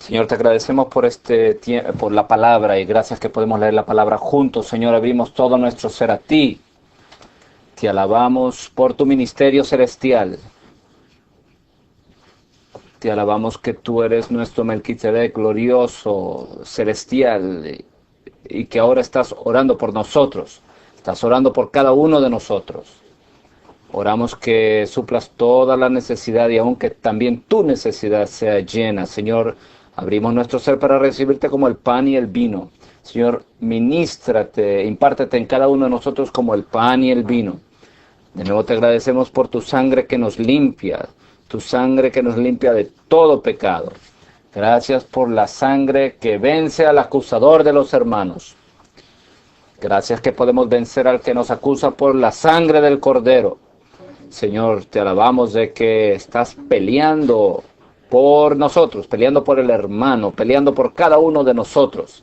Señor, te agradecemos por por la palabra y gracias que podemos leer la palabra juntos. Señor, abrimos todo nuestro ser a ti. Te alabamos por tu ministerio celestial. Te alabamos que tú eres nuestro Melquisedec glorioso, celestial, y que ahora estás orando por nosotros. Estás orando por cada uno de nosotros. Oramos que suplas toda la necesidad y aun que también tu necesidad sea llena. Señor, abrimos nuestro ser para recibirte como el pan y el vino. Señor, ministrate, impártete en cada uno de nosotros como el pan y el vino. De nuevo te agradecemos por tu sangre que nos limpia, tu sangre que nos limpia de todo pecado. Gracias por la sangre que vence al acusador de los hermanos. Gracias que podemos vencer al que nos acusa por la sangre del Cordero. Señor, te alabamos de que estás peleando por nosotros, peleando por el hermano, peleando por cada uno de nosotros.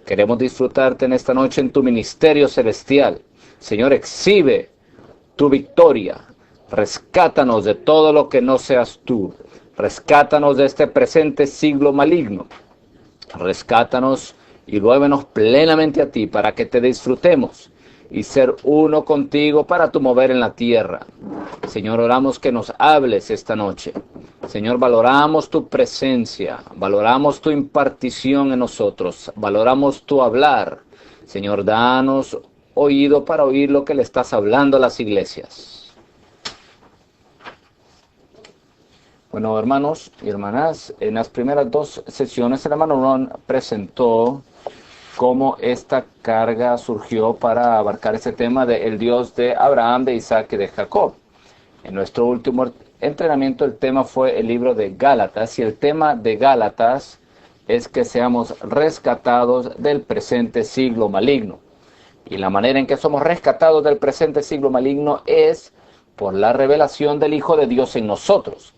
Queremos disfrutarte en esta noche en tu ministerio celestial. Señor, exhibe tu victoria. Rescátanos de todo lo que no seas tú. Rescátanos de este presente siglo maligno. Rescátanos y luévenos plenamente a ti para que te disfrutemos y ser uno contigo para tu mover en la tierra. Señor, oramos que nos hables esta noche. Señor, valoramos tu presencia, valoramos tu impartición en nosotros, valoramos tu hablar. Señor, danos oído para oír lo que le estás hablando a las iglesias. Bueno, hermanos y hermanas, en las primeras dos sesiones el hermano Ron presentó cómo esta carga surgió para abarcar ese tema del Dios de Abraham, de Isaac y de Jacob. En nuestro último entrenamiento el tema fue el libro de Gálatas, y el tema de Gálatas es que seamos rescatados del presente siglo maligno. Y la manera en que somos rescatados del presente siglo maligno es por la revelación del Hijo de Dios en nosotros.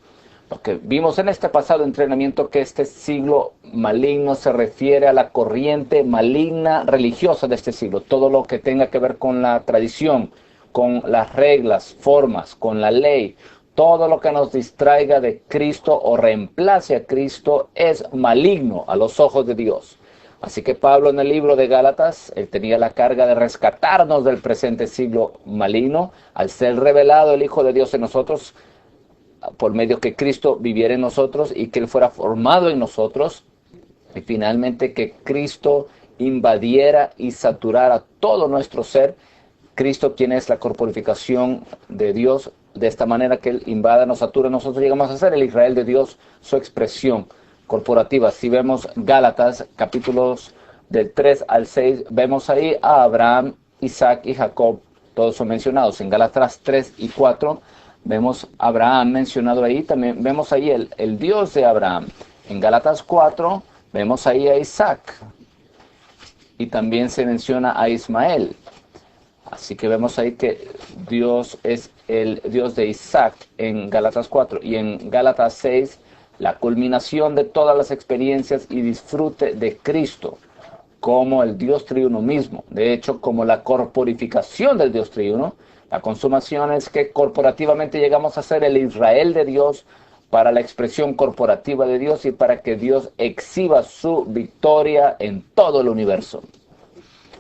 Lo que vimos en este pasado entrenamiento, que este siglo maligno se refiere a la corriente maligna religiosa de este siglo. Todo lo que tenga que ver con la tradición, con las reglas, formas, con la ley, todo lo que nos distraiga de Cristo o reemplace a Cristo es maligno a los ojos de Dios. Así que Pablo en el libro de Gálatas, él tenía la carga de rescatarnos del presente siglo maligno al ser revelado el Hijo de Dios en nosotros, por medio que Cristo viviera en nosotros y que Él fuera formado en nosotros, y finalmente que Cristo invadiera y saturara todo nuestro ser. Cristo, quien es la corporificación de Dios, de esta manera que Él invada, nos satura, nosotros llegamos a ser el Israel de Dios, su expresión corporativa. Si vemos Gálatas, capítulos del 3 al 6, vemos ahí a Abraham, Isaac y Jacob, todos son mencionados. En Gálatas 3 y 4, vemos a Abraham mencionado ahí, también vemos ahí el Dios de Abraham. En Gálatas 4 vemos ahí a Isaac y también se menciona a Ismael. Así que vemos ahí que Dios es el Dios de Isaac en Gálatas 4, y en Gálatas 6 la culminación de todas las experiencias y disfrute de Cristo como el Dios triuno mismo. De hecho, como la corporificación del Dios triuno, la consumación es que corporativamente llegamos a ser el Israel de Dios para la expresión corporativa de Dios y para que Dios exhiba su victoria en todo el universo.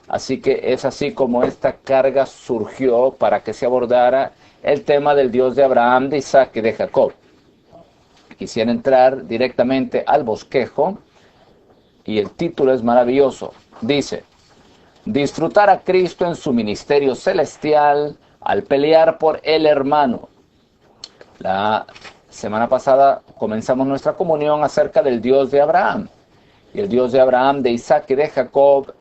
Así que es así como esta carga surgió para que se abordara el tema del Dios de Abraham, de Isaac y de Jacob. Quisiera entrar directamente al bosquejo y el título es maravilloso. Dice: disfrutar a Cristo en su ministerio celestial al pelear por el hermano. La semana pasada comenzamos nuestra comunión acerca del Dios de Abraham. Y el Dios de Abraham, de Isaac y de Jacob,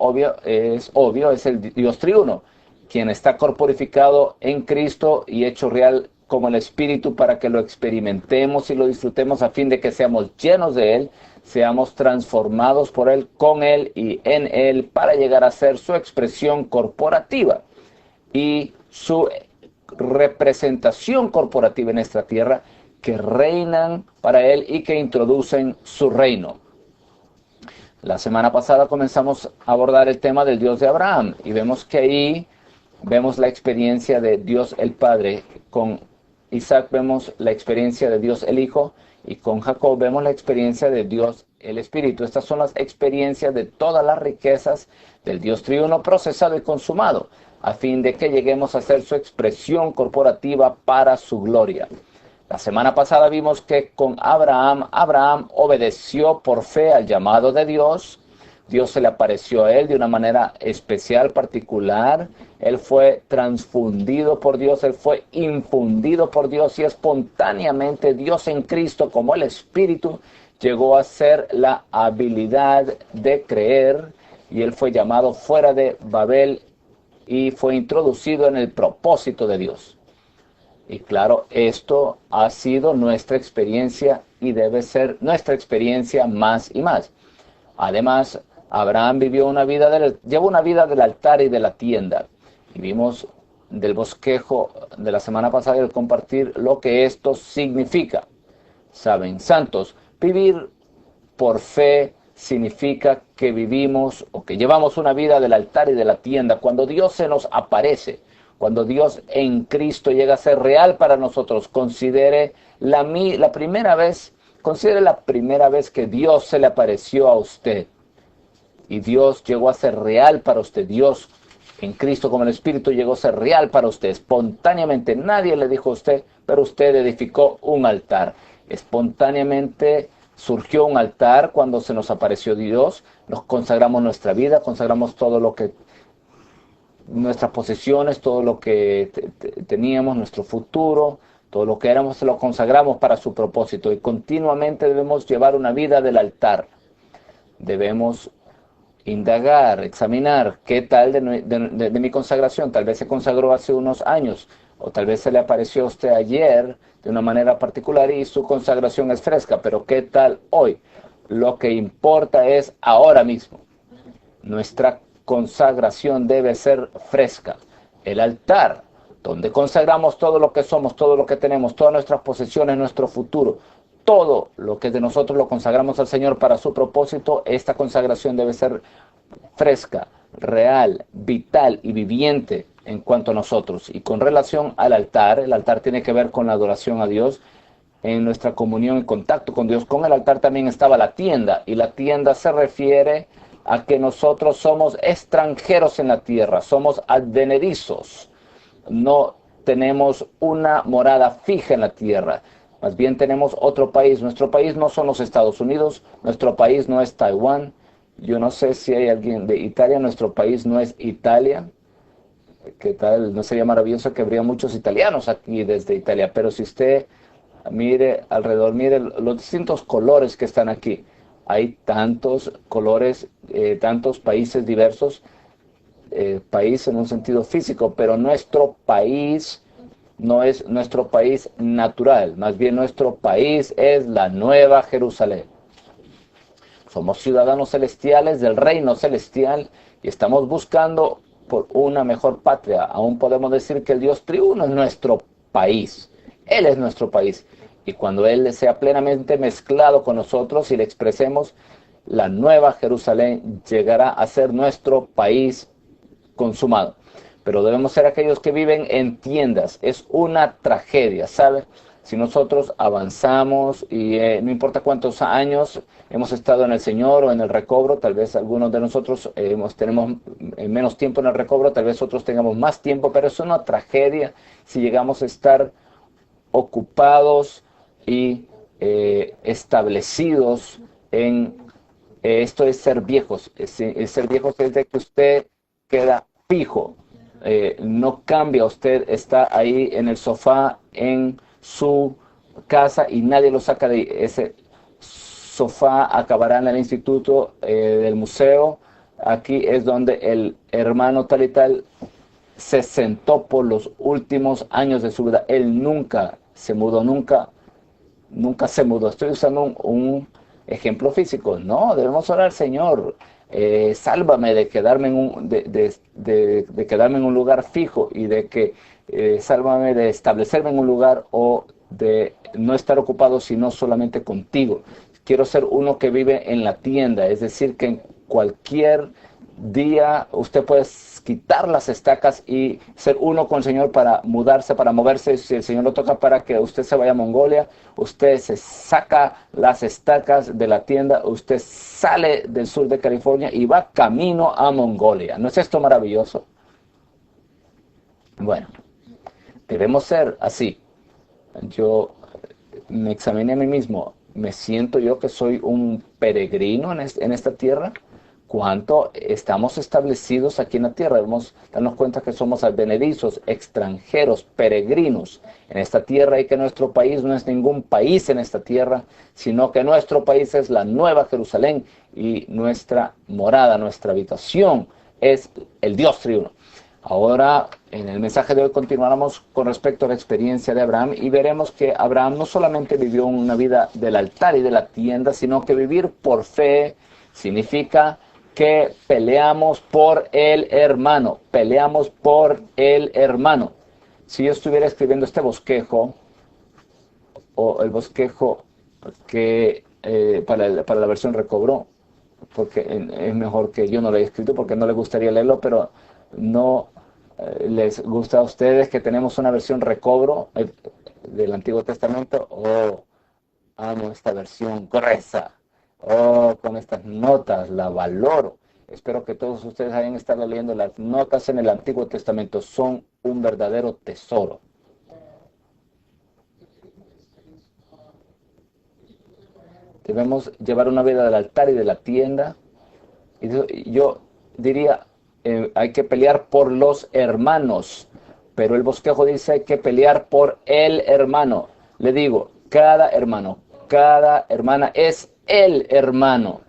es el Dios triuno, quien está corporificado en Cristo y hecho real como el Espíritu para que lo experimentemos y lo disfrutemos a fin de que seamos llenos de Él, seamos transformados por Él, con Él y en Él, para llegar a ser su expresión corporativa y su representación corporativa en esta tierra, que reinan para Él y que introducen su reino. La semana pasada comenzamos a abordar el tema del Dios de Abraham y vemos que ahí vemos la experiencia de Dios el Padre. Con Isaac vemos la experiencia de Dios el Hijo y con Jacob vemos la experiencia de Dios el Espíritu. Estas son las experiencias de todas las riquezas del Dios triuno procesado y consumado, a fin de que lleguemos a ser su expresión corporativa para su gloria. La semana pasada vimos que con Abraham obedeció por fe al llamado de Dios. Dios se le apareció a él de una manera especial, particular. Él fue transfundido por Dios, él fue infundido por Dios y espontáneamente Dios en Cristo, como el Espíritu, llegó a ser la habilidad de creer y él fue llamado fuera de Babel y fue introducido en el propósito de Dios. Y claro, esto ha sido nuestra experiencia y debe ser nuestra experiencia más y más. Además, Abraham llevó una vida del altar y de la tienda. Y vimos del bosquejo de la semana pasada el compartir lo que esto significa. Saben, santos, vivir por fe significa que vivimos o que llevamos una vida del altar y de la tienda. Cuando Dios se nos aparece, cuando Dios en Cristo llega a ser real para nosotros, considere la primera vez que Dios se le apareció a usted. Y Dios llegó a ser real para usted. Dios en Cristo como el Espíritu llegó a ser real para usted. Espontáneamente nadie le dijo a usted, pero usted edificó un altar. Espontáneamente surgió un altar cuando se nos apareció Dios. Nos consagramos nuestra vida, consagramos todo lo que, nuestras posesiones, todo lo que teníamos, nuestro futuro, todo lo que éramos, se lo consagramos para su propósito. Y continuamente debemos llevar una vida del altar. Debemos indagar, examinar qué tal de mi consagración. Tal vez se consagró hace unos años, o tal vez se le apareció a usted ayer de una manera particular y su consagración es fresca, pero qué tal hoy. Lo que importa es ahora mismo. Nuestra consagración debe ser fresca. El altar, donde consagramos todo lo que somos, todo lo que tenemos, todas nuestras posesiones, nuestro futuro, todo lo que de nosotros lo consagramos al Señor para su propósito. Esta consagración debe ser fresca, real, vital y viviente en cuanto a nosotros. Y con relación al altar, el altar tiene que ver con la adoración a Dios, en nuestra comunión y contacto con Dios. Con el altar también estaba la tienda, y la tienda se refiere a que nosotros somos extranjeros en la tierra, somos advenedizos, no tenemos una morada fija en la tierra. Más bien tenemos otro país. Nuestro país no son los Estados Unidos, nuestro país no es Taiwán. Yo no sé si hay alguien de Italia, nuestro país no es Italia. ¿Qué tal? ¿No sería maravilloso que habría muchos italianos aquí desde Italia? Pero si usted mire alrededor, mire los distintos colores que están aquí. Hay tantos colores, tantos países diversos, país en un sentido físico, pero nuestro país no es nuestro país natural, más bien nuestro país es la Nueva Jerusalén. Somos ciudadanos celestiales del reino celestial y estamos buscando por una mejor patria. Aún podemos decir que el Dios triuno es nuestro país. Él es nuestro país. Y cuando Él sea plenamente mezclado con nosotros y le expresemos, la Nueva Jerusalén llegará a ser nuestro país consumado. Pero debemos ser aquellos que viven en tiendas. Es una tragedia, ¿sabe? Si nosotros avanzamos y no importa cuántos años hemos estado en el Señor o en el recobro, tal vez algunos de nosotros tenemos menos tiempo en el recobro, tal vez otros tengamos más tiempo, pero es una tragedia si llegamos a estar ocupados y establecidos en esto es ser viejos. Ser viejos es de que usted queda fijo. No cambia, usted está ahí en el sofá en su casa y nadie lo saca de ahí. Ese sofá acabará en el instituto del museo. Aquí es donde el hermano tal y tal se sentó por los últimos años de su vida. Él nunca se mudó, nunca se mudó. Estoy usando un ejemplo físico. No, debemos orar, Señor, sálvame de quedarme de quedarme en un lugar fijo y de que sálvame de establecerme en un lugar o de no estar ocupado sino solamente contigo. Quiero ser uno que vive en la tienda, es decir, que en cualquier día usted puede quitar las estacas y ser uno con el Señor para mudarse, para moverse. Si el Señor lo toca para que usted se vaya a Mongolia, usted se saca las estacas de la tienda, usted sale del sur de California y va camino a Mongolia. ¿No es esto maravilloso? Bueno, debemos ser así. Yo me examiné a mí mismo. ¿Me siento yo que soy un peregrino en esta tierra? ¿Cuánto estamos establecidos aquí en la tierra? Debemos darnos cuenta que somos advenedizos, extranjeros, peregrinos en esta tierra, y que nuestro país no es ningún país en esta tierra, sino que nuestro país es la Nueva Jerusalén, y nuestra morada, nuestra habitación es el Dios triuno. Ahora, en el mensaje de hoy continuaremos con respecto a la experiencia de Abraham, y veremos que Abraham no solamente vivió una vida del altar y de la tienda, sino que vivir por fe significa que peleamos por el hermano, peleamos por el hermano. Si yo estuviera escribiendo este bosquejo, o el bosquejo que para la versión recobró, porque es mejor que yo no lo haya escrito, porque no les gustaría leerlo, pero no les gusta a ustedes que tenemos una versión recobro del Antiguo Testamento. Oh, amo esta versión gruesa. Oh, con estas notas, la valoro. Espero que todos ustedes hayan estado leyendo las notas en el Antiguo Testamento. Son un verdadero tesoro. Debemos llevar una vida del altar y de la tienda. Y yo diría, hay que pelear por los hermanos. Pero el bosquejo dice hay que pelear por el hermano. Le digo, cada hermano, cada hermana es el hermano.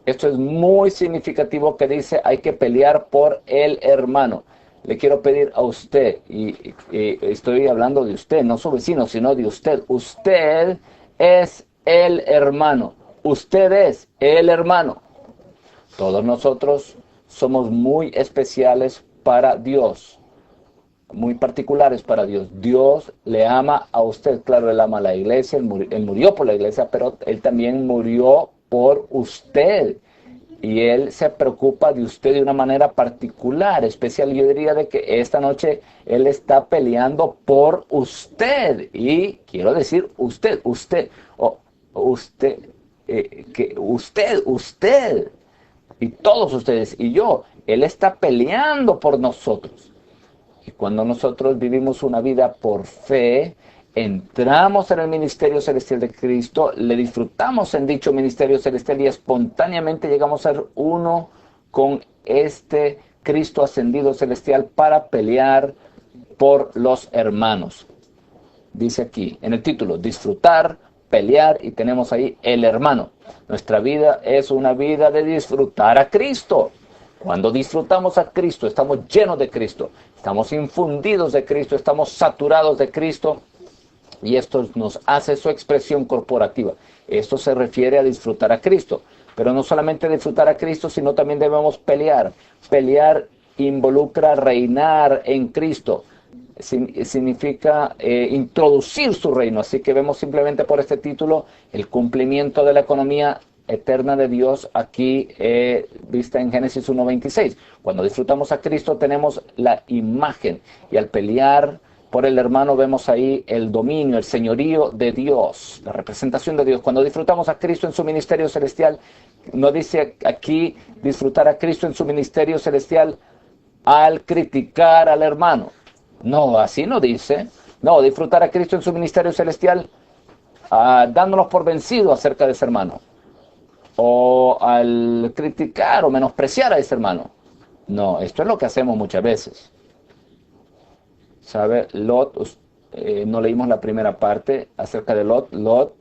Esto es muy significativo, que dice hay que pelear por el hermano. Le quiero pedir a usted, y estoy hablando de usted, no su vecino, sino de usted. Usted es el hermano. Usted es el hermano. Todos nosotros somos muy especiales para Dios, muy particulares para Dios. Dios le ama a usted. Claro, Él ama a la iglesia, él murió por la iglesia, pero Él también murió por usted. Y Él se preocupa de usted de una manera particular, especial. Yo diría de que esta noche Él está peleando por usted. Y quiero decir usted, usted, y todos ustedes y yo. Él está peleando por nosotros. Y cuando nosotros vivimos una vida por fe, entramos en el ministerio celestial de Cristo, le disfrutamos en dicho ministerio celestial, y espontáneamente llegamos a ser uno con este Cristo ascendido celestial para pelear por los hermanos. Dice aquí en el título, disfrutar, pelear, y tenemos ahí el hermano. Nuestra vida es una vida de disfrutar a Cristo. Cuando disfrutamos a Cristo, estamos llenos de Cristo, estamos infundidos de Cristo, estamos saturados de Cristo, y esto nos hace su expresión corporativa. Esto se refiere a disfrutar a Cristo, pero no solamente disfrutar a Cristo, sino también debemos pelear. Pelear involucra reinar en Cristo. Significa introducir su reino. Así que vemos simplemente por este título el cumplimiento de la economía eterna de Dios aquí vista en Génesis 1:26. Cuando disfrutamos a Cristo tenemos la imagen, y al pelear por el hermano vemos ahí el dominio, el señorío de Dios, la representación de Dios. Cuando disfrutamos a Cristo en su ministerio celestial, no dice aquí disfrutar a Cristo en su ministerio celestial al criticar al hermano. No, así no dice. No, disfrutar a Cristo en su ministerio celestial dándonos por vencido acerca de ese hermano, o al criticar o menospreciar a ese hermano. No, esto es lo que hacemos muchas veces. ¿Sabe? Lot, no leímos la primera parte acerca de Lot. Lot,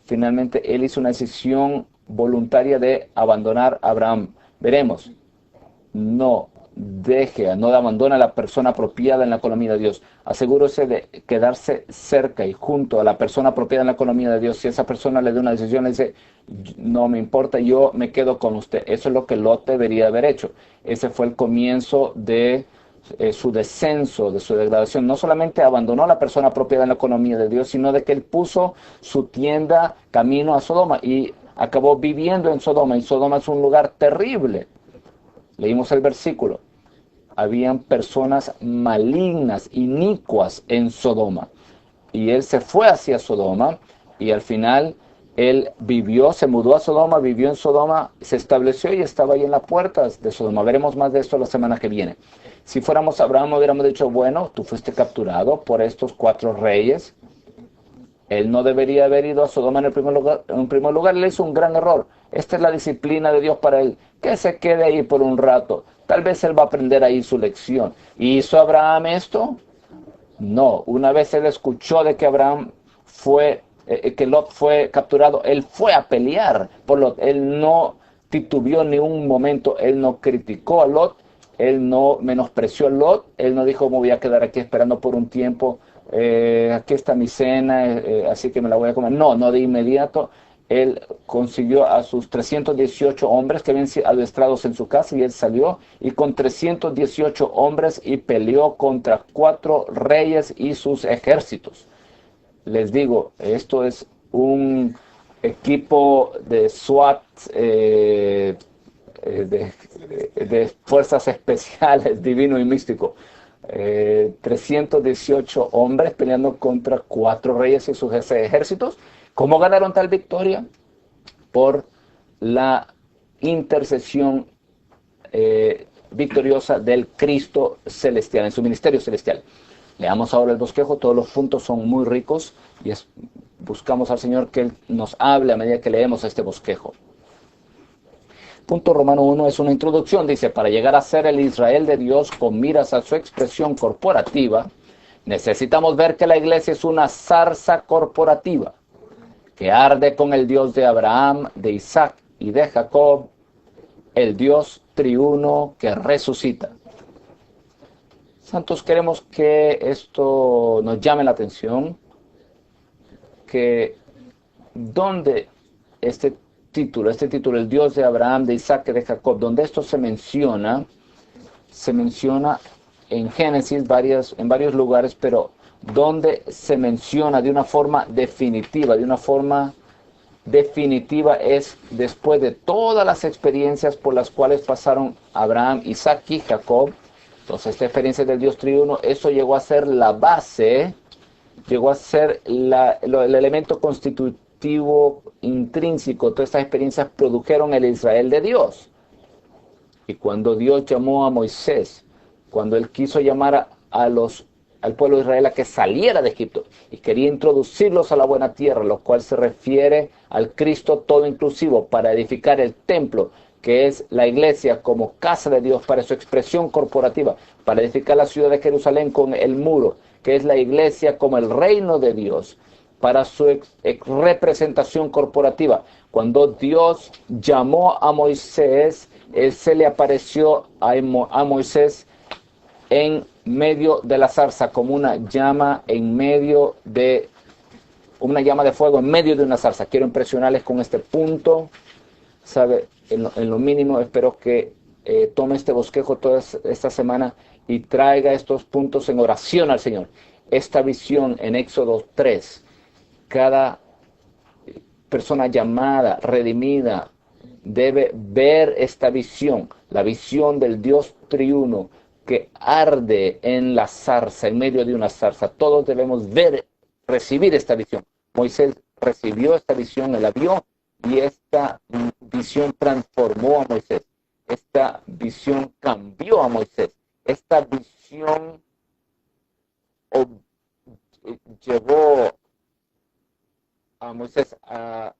finalmente, él hizo una decisión voluntaria de abandonar a Abraham. Veremos. No abandona a la persona apropiada en la economía de Dios. Asegúrese de quedarse cerca y junto a la persona apropiada en la economía de Dios. Si esa persona le da una decisión, le dice, no me importa, yo me quedo con usted. Eso es lo que Lot debería haber hecho. Ese fue el comienzo de su descenso, de su degradación. No solamente abandonó a la persona apropiada en la economía de Dios, sino de que él puso su tienda camino a Sodoma y acabó viviendo en Sodoma. Y Sodoma es un lugar terrible. Leímos el versículo. Habían personas malignas, inicuas en Sodoma. Y él se fue hacia Sodoma y al final él vivió, se mudó a Sodoma, vivió en Sodoma, se estableció y estaba ahí en las puertas de Sodoma. Veremos más de esto la semana que viene. Si fuéramos Abraham, hubiéramos dicho, bueno, tú fuiste capturado por estos 4 reyes. Él no debería haber ido a Sodoma en el primer lugar. En primer lugar, él hizo un gran error. Esta es la disciplina de Dios para él. Que se quede ahí por un rato. Tal vez él va a aprender ahí su lección. ¿Y hizo Abraham esto? No. Una vez él escuchó de que Abraham que Lot fue capturado, él fue a pelear por Lot. Él no titubeó ni un momento. Él no criticó a Lot. Él no menospreció a Lot. Él no dijo, me voy a quedar aquí esperando por un tiempo. Aquí está mi cena, así que me la voy a comer. No, no de inmediato. Él consiguió a sus 318 hombres que habían sido adestrados en su casa y él salió y con 318 hombres y peleó contra 4 reyes y sus ejércitos. Les digo, esto es un equipo de SWAT, de fuerzas especiales, divino y místico. 318 hombres peleando contra 4 reyes y sus ejércitos. ¿Cómo ganaron tal victoria? Por la intercesión victoriosa del Cristo celestial, en su ministerio celestial. Leamos ahora el bosquejo, todos los puntos son muy ricos y buscamos al Señor que Él nos hable a medida que leemos este bosquejo. Punto Romano 1 es una introducción, dice, para llegar a ser el Israel de Dios con miras a su expresión corporativa, necesitamos ver que la iglesia es una zarza corporativa, que arde con el Dios de Abraham, de Isaac y de Jacob, el Dios triuno que resucita. Santos, queremos que esto nos llame la atención, que donde este título, el Dios de Abraham, de Isaac y de Jacob, donde esto se menciona en Génesis en varios lugares, pero donde se menciona de una forma definitiva, es después de todas las experiencias por las cuales pasaron Abraham, Isaac y Jacob. Entonces esta experiencia del Dios triuno, eso llegó a ser la base, llegó a ser el elemento constitutivo intrínseco. Todas estas experiencias produjeron el Israel de Dios. Y cuando Dios llamó a Moisés, cuando él quiso llamar al pueblo de Israel a que saliera de Egipto y quería introducirlos a la buena tierra, lo cual se refiere al Cristo todo inclusivo para edificar el templo, que es la iglesia como casa de Dios para su expresión corporativa, para edificar la ciudad de Jerusalén con el muro, que es la iglesia como el reino de Dios, para su representación corporativa. Cuando Dios llamó a Moisés, Él se le apareció a Moisés en medio de la zarza, como una llama de fuego en medio de una zarza. Quiero impresionarles con este punto, ¿sabe? En lo mínimo, espero que tome este bosquejo toda esta semana y traiga estos puntos en oración al Señor. Esta visión en Éxodo 3, cada persona llamada, redimida, debe ver esta visión, la visión del Dios triuno que arde en la zarza, en medio de una zarza. Todos debemos recibir esta visión. Moisés recibió esta visión, él la vio, y esta visión transformó a Moisés. Esta visión cambió a Moisés. Esta visión llevó a Moisés a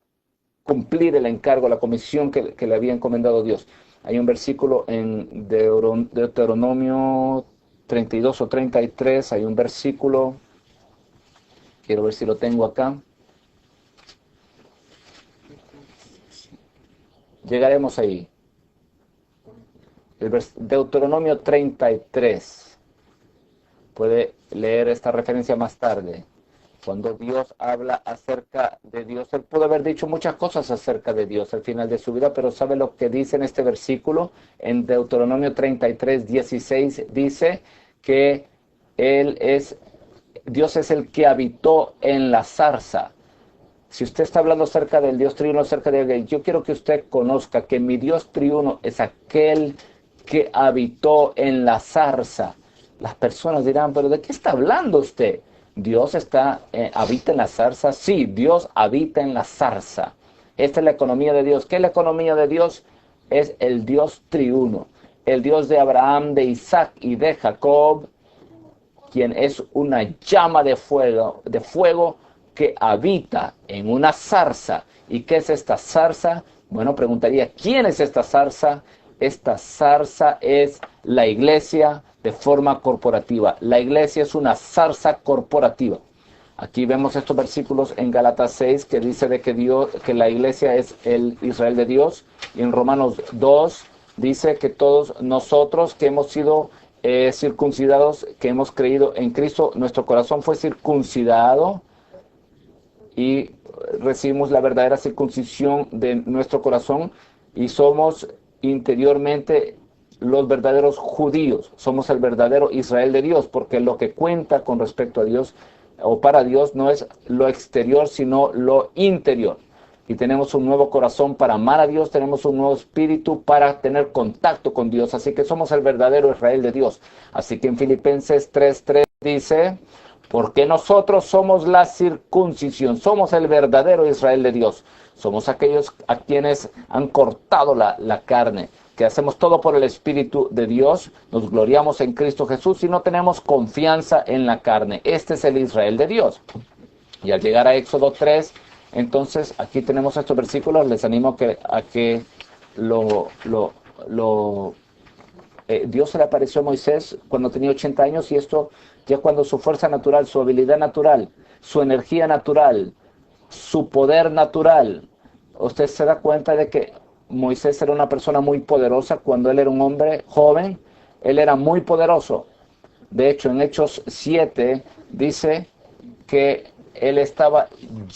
cumplir el encargo, la comisión que le había encomendado Dios. Hay un versículo en Deuteronomio 32 o 33, hay un versículo, quiero ver si lo tengo acá. Llegaremos ahí. Deuteronomio 33. Puede leer esta referencia más tarde. Cuando Dios habla acerca de Dios, Él pudo haber dicho muchas cosas acerca de Dios al final de su vida, pero ¿sabe lo que dice en este versículo? En Deuteronomio 33, 16, dice que Dios es el que habitó en la zarza. Si usted está hablando acerca del Dios triuno, acerca de él, yo quiero que usted conozca que mi Dios triuno es aquel que habitó en la zarza. Las personas dirán, pero ¿de qué está hablando usted? ¿Dios habita en la zarza? Sí, Dios habita en la zarza. Esta es la economía de Dios. ¿Qué es la economía de Dios? Es el Dios triuno, el Dios de Abraham, de Isaac y de Jacob, quien es una llama de fuego que habita en una zarza. ¿Y qué es esta zarza? Bueno, preguntaría, ¿quién es esta zarza? Esta zarza es la iglesia de forma corporativa. La iglesia es una zarza corporativa. Aquí vemos estos versículos en Gálatas 6 que dice de que la iglesia es el Israel de Dios. Y en Romanos 2 dice que todos nosotros que hemos sido circuncidados, que hemos creído en Cristo, nuestro corazón fue circuncidado y recibimos la verdadera circuncisión de nuestro corazón y somos interiormente los verdaderos judíos, somos el verdadero Israel de Dios, porque lo que cuenta con respecto a Dios o para Dios no es lo exterior, sino lo interior. Y tenemos un nuevo corazón para amar a Dios, tenemos un nuevo espíritu para tener contacto con Dios, así que somos el verdadero Israel de Dios. Así que en Filipenses 3:3 dice, porque nosotros somos la circuncisión, somos el verdadero Israel de Dios, somos aquellos a quienes han cortado la carne, que hacemos todo por el Espíritu de Dios, nos gloriamos en Cristo Jesús y no tenemos confianza en la carne. Este es el Israel de Dios. Y al llegar a Éxodo 3, entonces aquí tenemos estos versículos, les animo a que Dios se le apareció a Moisés cuando tenía 80 años y esto ya cuando su fuerza natural, su habilidad natural, su energía natural, su poder natural, usted se da cuenta de que Moisés era una persona muy poderosa cuando él era un hombre joven, él era muy poderoso. De hecho, en Hechos 7 dice que él estaba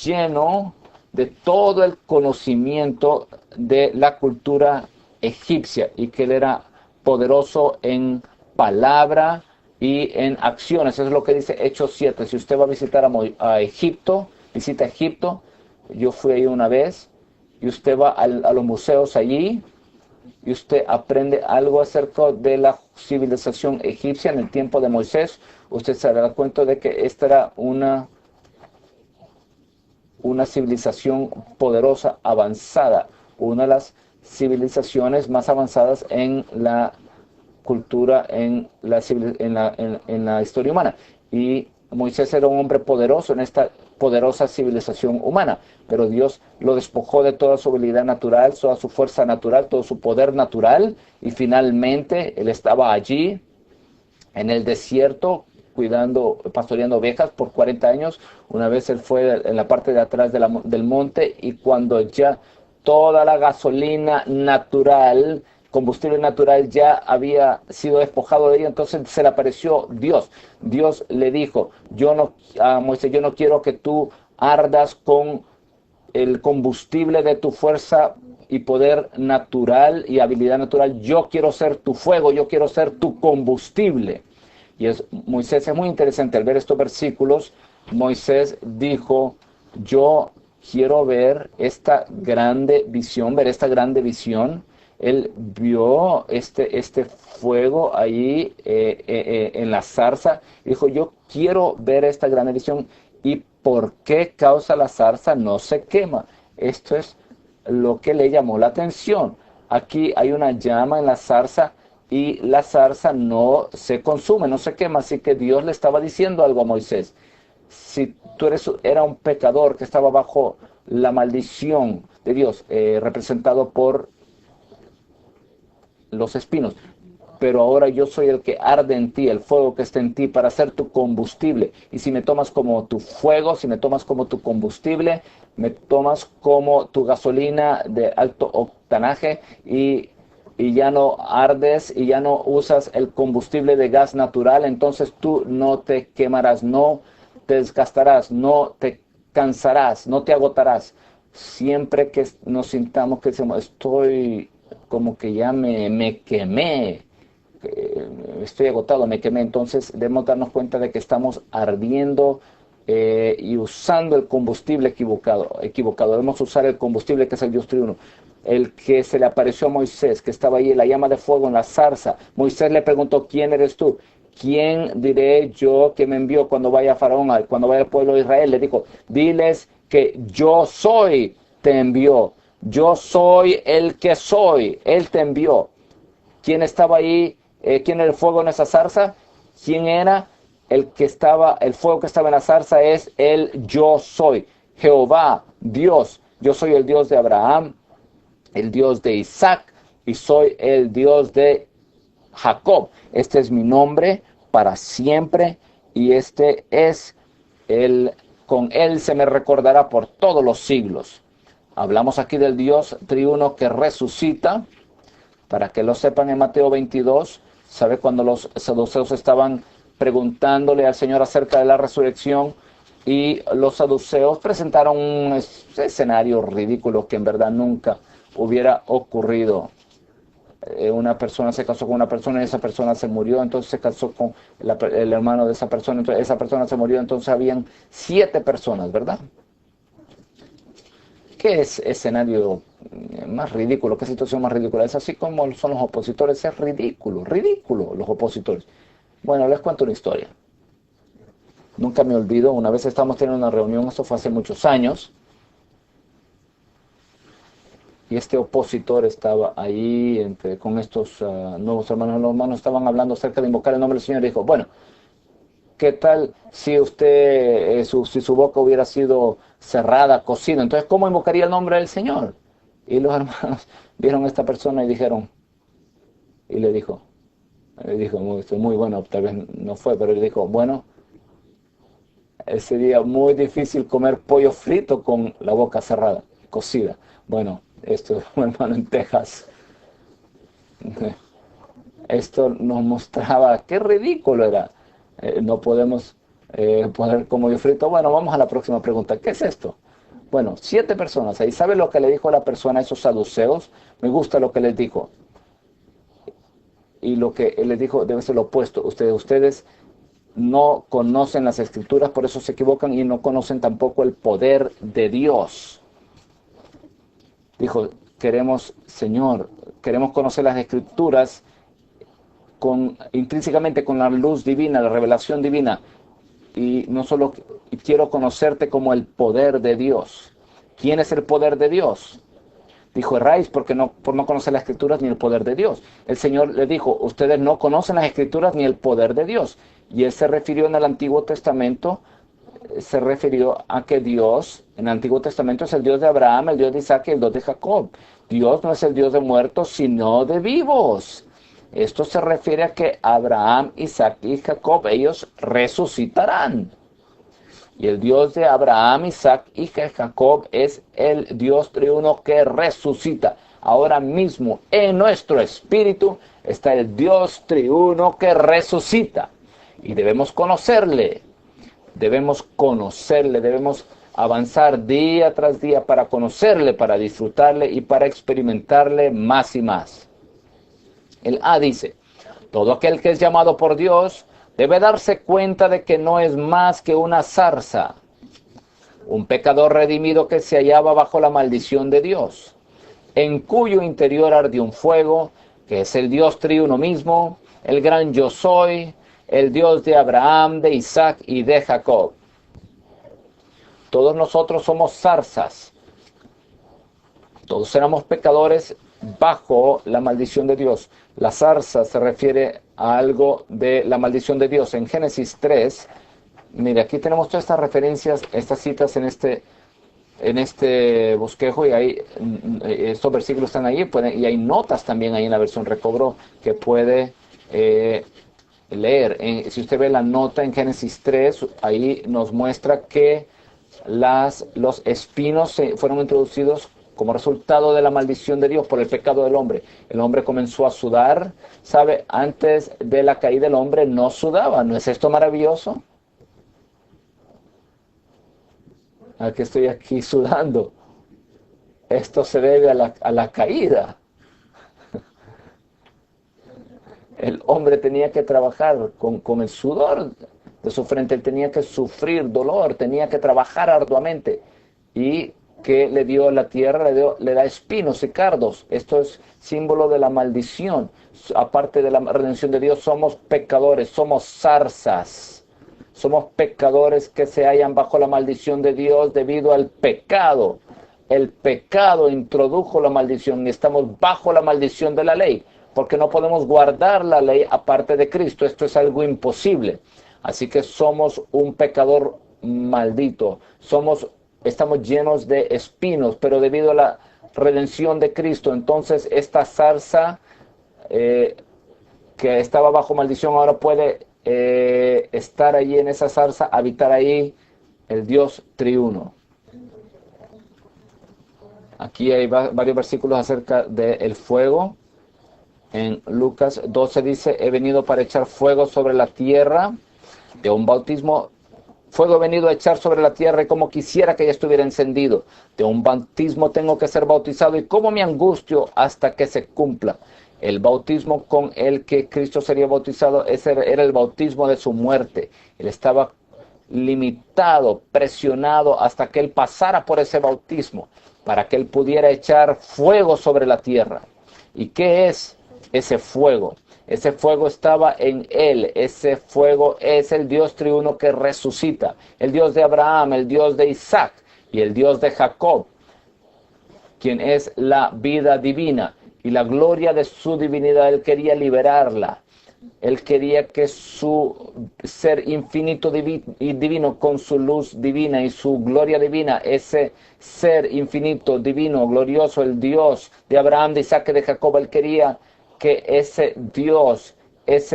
lleno de todo el conocimiento de la cultura egipcia y que él era poderoso en palabra y en acciones. Eso es lo que dice Hechos 7. Si usted va a visitar a Egipto, visita Egipto. Yo fui ahí una vez y usted va a los museos allí y usted aprende algo acerca de la civilización egipcia en el tiempo de Moisés. Usted se dará cuenta de que esta era una civilización poderosa, avanzada, una de las civilizaciones más avanzadas en la cultura, en la historia humana. Y Moisés era un hombre poderoso en esta poderosa civilización humana, pero Dios lo despojó de toda su habilidad natural, toda su fuerza natural, todo su poder natural, y finalmente él estaba allí en el desierto pastoreando ovejas por 40 años. Una vez él fue en la parte de atrás del monte y cuando ya toda la gasolina natural, combustible natural ya había sido despojado de ella, entonces se le apareció Dios. Dios le dijo, a Moisés, yo no quiero que tú ardas con el combustible de tu fuerza y poder natural y habilidad natural. Yo quiero ser tu fuego, yo quiero ser tu combustible. Y Moisés es muy interesante al ver estos versículos. Moisés dijo, yo quiero ver esta grande visión, Él vio este fuego ahí en la zarza. Dijo, yo quiero ver esta grande visión. ¿Y por qué causa la zarza no se quema? Esto es lo que le llamó la atención. Aquí hay una llama en la zarza y la zarza no se consume, no se quema. Así que Dios le estaba diciendo algo a Moisés. Si tú era un pecador que estaba bajo la maldición de Dios, representado por los espinos, pero ahora yo soy el que arde en ti, el fuego que está en ti para ser tu combustible. Y si me tomas como tu fuego, si me tomas como tu combustible, me tomas como tu gasolina de alto octanaje y ya no ardes y ya no usas el combustible de gas natural, entonces tú no te quemarás, no te desgastarás, no te cansarás, no te agotarás. Siempre que nos sintamos que decimos, estoy como que ya me quemé, estoy agotado, me quemé, entonces debemos darnos cuenta de que estamos ardiendo y usando el combustible equivocado. Debemos usar el combustible que es el Dios triuno. el que se le apareció a Moisés, que estaba ahí en la llama de fuego, en la zarza. Moisés le preguntó, ¿quién eres tú? ¿Quién diré yo que me envió cuando vaya a Faraón, cuando vaya al pueblo de Israel? Le dijo, diles que yo soy, te envió. Yo soy el que soy, él te envió. ¿Quién estaba ahí? ¿Quién era el fuego en esa zarza? ¿Quién era? El fuego que estaba en la zarza es el yo soy. Jehová, Dios. Yo soy el Dios de Abraham, el Dios de Isaac y soy el Dios de Jacob. Este es mi nombre para siempre y este es con él se me recordará por todos los siglos. Hablamos aquí del Dios triuno que resucita. Para que lo sepan, en Mateo 22, ¿sabe? Cuando los saduceos estaban preguntándole al Señor acerca de la resurrección y los saduceos presentaron un escenario ridículo que en verdad nunca hubiera ocurrido. Una persona se casó con una persona y esa persona se murió, entonces se casó con el hermano de esa persona, entonces esa persona se murió, entonces habían 7 personas, ¿verdad? ¿Qué es escenario más ridículo? ¿Qué situación más ridícula? Es así como son los opositores, es ridículo, ridículo los opositores. Bueno, les cuento una historia. Nunca me olvido, una vez estábamos teniendo una reunión, esto fue hace muchos años, y este opositor estaba ahí con estos nuevos hermanos. Los hermanos estaban hablando acerca de invocar el nombre del Señor y dijo, bueno, ¿qué tal si usted, si su boca hubiera sido cerrada, cocida? Entonces, ¿cómo invocaría el nombre del Señor? Y los hermanos vieron a esta persona y dijeron, y le dijo, muy bueno, tal vez no fue, pero le dijo, bueno, sería muy difícil comer pollo frito con la boca cerrada, cocida. Bueno, esto, hermano, en Texas, esto nos mostraba qué ridículo era. No podemos poner como pollo frito. Bueno, vamos a la próxima pregunta. ¿Qué es esto? Bueno, 7 personas ahí. ¿Sabe lo que le dijo la persona a esos saduceos? Me gusta lo que les dijo. Y lo que él les dijo debe ser lo opuesto. Ustedes no conocen las escrituras, por eso se equivocan y no conocen tampoco el poder de Dios. Dijo, Señor, queremos conocer las escrituras intrínsecamente con la luz divina, la revelación divina. Y no solo quiero conocerte como el poder de Dios. ¿Quién es el poder de Dios? Dijo, erráis por no conocer las escrituras ni el poder de Dios. El Señor le dijo, ustedes no conocen las escrituras ni el poder de Dios. Y él se refirió en el Antiguo Testamento, se refirió a que Dios, en el Antiguo Testamento, es el Dios de Abraham, el Dios de Isaac y el Dios de Jacob. Dios no es el Dios de muertos, sino de vivos. Esto se refiere a que Abraham, Isaac y Jacob, ellos resucitarán. Y el Dios de Abraham, Isaac y Jacob es el Dios triuno que resucita. Ahora mismo en nuestro espíritu está el Dios triuno que resucita. Y debemos conocerle. Debemos avanzar día tras día para conocerle, para disfrutarle y para experimentarle más y más. El A dice, todo aquel que es llamado por Dios debe darse cuenta de que no es más que una zarza, un pecador redimido que se hallaba bajo la maldición de Dios, en cuyo interior arde un fuego, que es el Dios triuno mismo, el gran yo soy, el Dios de Abraham, de Isaac y de Jacob. Todos nosotros somos zarzas, todos éramos pecadores bajo la maldición de Dios. La zarza se refiere a algo de la maldición de Dios. En Génesis 3, mire, aquí tenemos todas estas referencias, estas citas en este bosquejo, y ahí estos versículos están ahí, y hay notas también ahí en la versión Recobró que puede leer. Si usted ve la nota en Génesis 3, ahí nos muestra que los espinos fueron introducidos como resultado de la maldición de Dios por el pecado del hombre. El hombre comenzó a sudar, ¿sabe? Antes de la caída del hombre no sudaba. ¿No es esto maravilloso? ¿A qué estoy aquí sudando? Esto se debe a la caída. El hombre tenía que trabajar con el sudor de su frente, él tenía que sufrir dolor, tenía que trabajar arduamente. Y que le dio la tierra, le da espinos y cardos. Esto es símbolo de la maldición. Aparte de la redención de Dios, somos pecadores, somos zarzas. Somos pecadores que se hallan bajo la maldición de Dios debido al pecado. El pecado introdujo la maldición y estamos bajo la maldición de la ley, porque no podemos guardar la ley aparte de Cristo. Esto es algo imposible. Así que somos un pecador maldito. Estamos llenos de espinos, pero debido a la redención de Cristo, entonces esta zarza que estaba bajo maldición ahora puede estar allí en esa zarza, habitar ahí el Dios triuno. Aquí hay varios versículos acerca del fuego. En Lucas 12 dice: he venido para echar fuego sobre la tierra. De un bautismo, fuego he venido a echar sobre la tierra, y como quisiera que ya estuviera encendido. De un bautismo tengo que ser bautizado, y como me angustio hasta que se cumpla. El bautismo con el que Cristo sería bautizado, ese era el bautismo de su muerte. Él estaba limitado, presionado, hasta que él pasara por ese bautismo, para que él pudiera echar fuego sobre la tierra. ¿Y qué es ese fuego? Ese fuego estaba en él. Ese fuego es el Dios triuno que resucita. El Dios de Abraham, el Dios de Isaac y el Dios de Jacob, quien es la vida divina y la gloria de su divinidad. Él quería liberarla. Él quería que su ser infinito y divino, con su luz divina y su gloria divina, ese ser infinito, divino, glorioso, el Dios de Abraham, de Isaac y de Jacob, él quería que ese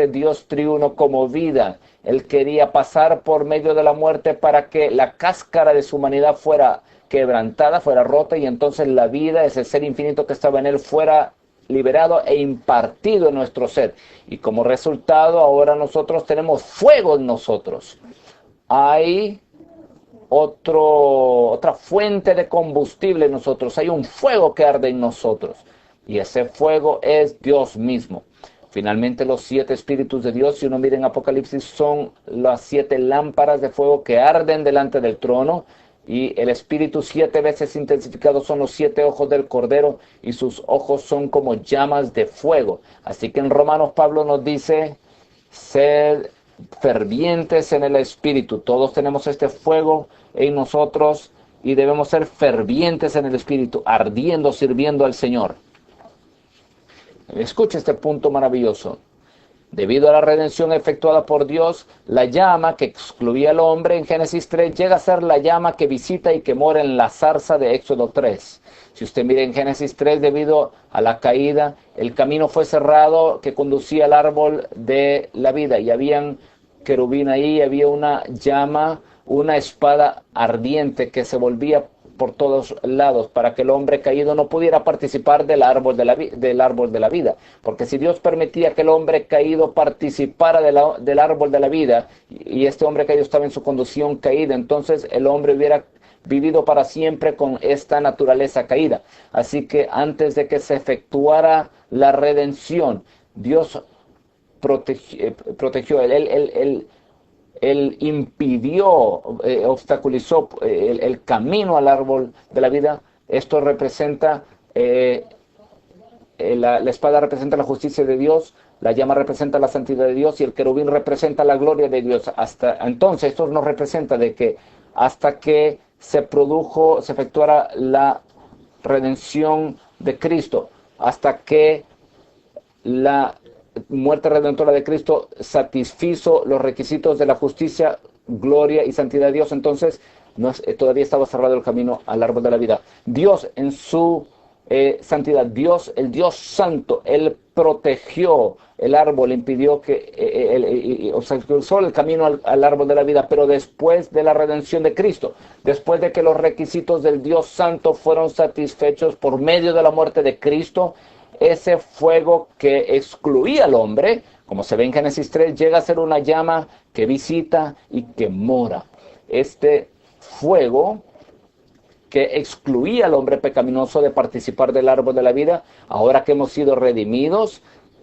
Dios triuno como vida, él quería pasar por medio de la muerte para que la cáscara de su humanidad fuera quebrantada, fuera rota, y entonces la vida, ese ser infinito que estaba en él, fuera liberado e impartido en nuestro ser. Y como resultado, ahora nosotros tenemos fuego en nosotros. Hay otra fuente de combustible en nosotros. Hay un fuego que arde en nosotros. Y ese fuego es Dios mismo. Finalmente, los 7 espíritus de Dios, si uno mira en Apocalipsis, son las 7 lámparas de fuego que arden delante del trono. Y el espíritu 7 veces intensificado son los 7 ojos del Cordero, y sus ojos son como llamas de fuego. Así que en Romanos Pablo nos dice: sed fervientes en el espíritu. Todos tenemos este fuego en nosotros y debemos ser fervientes en el espíritu, ardiendo, sirviendo al Señor. Escucha este punto maravilloso. Debido a la redención efectuada por Dios, la llama que excluía al hombre en Génesis 3 llega a ser la llama que visita y que mora en la zarza de Éxodo 3. Si usted mira en Génesis 3, debido a la caída, el camino fue cerrado que conducía al árbol de la vida, y habían querubín ahí, había una llama, una espada ardiente que se volvía por todos lados para que el hombre caído no pudiera participar del árbol de la vida, porque si Dios permitía que el hombre caído participara del árbol de la vida, y este hombre caído estaba en su condición caída, entonces el hombre hubiera vivido para siempre con esta naturaleza caída. Así que antes de que se efectuara la redención, Dios protegió, él impidió, obstaculizó el camino al árbol de la vida. Esto representa, la espada representa la justicia de Dios, la llama representa la santidad de Dios, y el querubín representa la gloria de Dios. Hasta entonces, esto nos representa de que hasta que se efectuara la redención de Cristo, hasta que la muerte redentora de Cristo satisfizo los requisitos de la justicia, gloria y santidad de Dios, entonces todavía estaba cerrado el camino al árbol de la vida. Dios en su santidad, el Dios santo, él protegió el árbol, impidió que obstaculizó el camino al árbol de la vida. Pero después de la redención de Cristo, después de que los requisitos del Dios santo fueron satisfechos por medio de la muerte de Cristo, ese fuego que excluía al hombre, como se ve en Génesis 3, llega a ser una llama que visita y que mora. Este fuego que excluía al hombre pecaminoso de participar del árbol de la vida, ahora que hemos sido redimidos,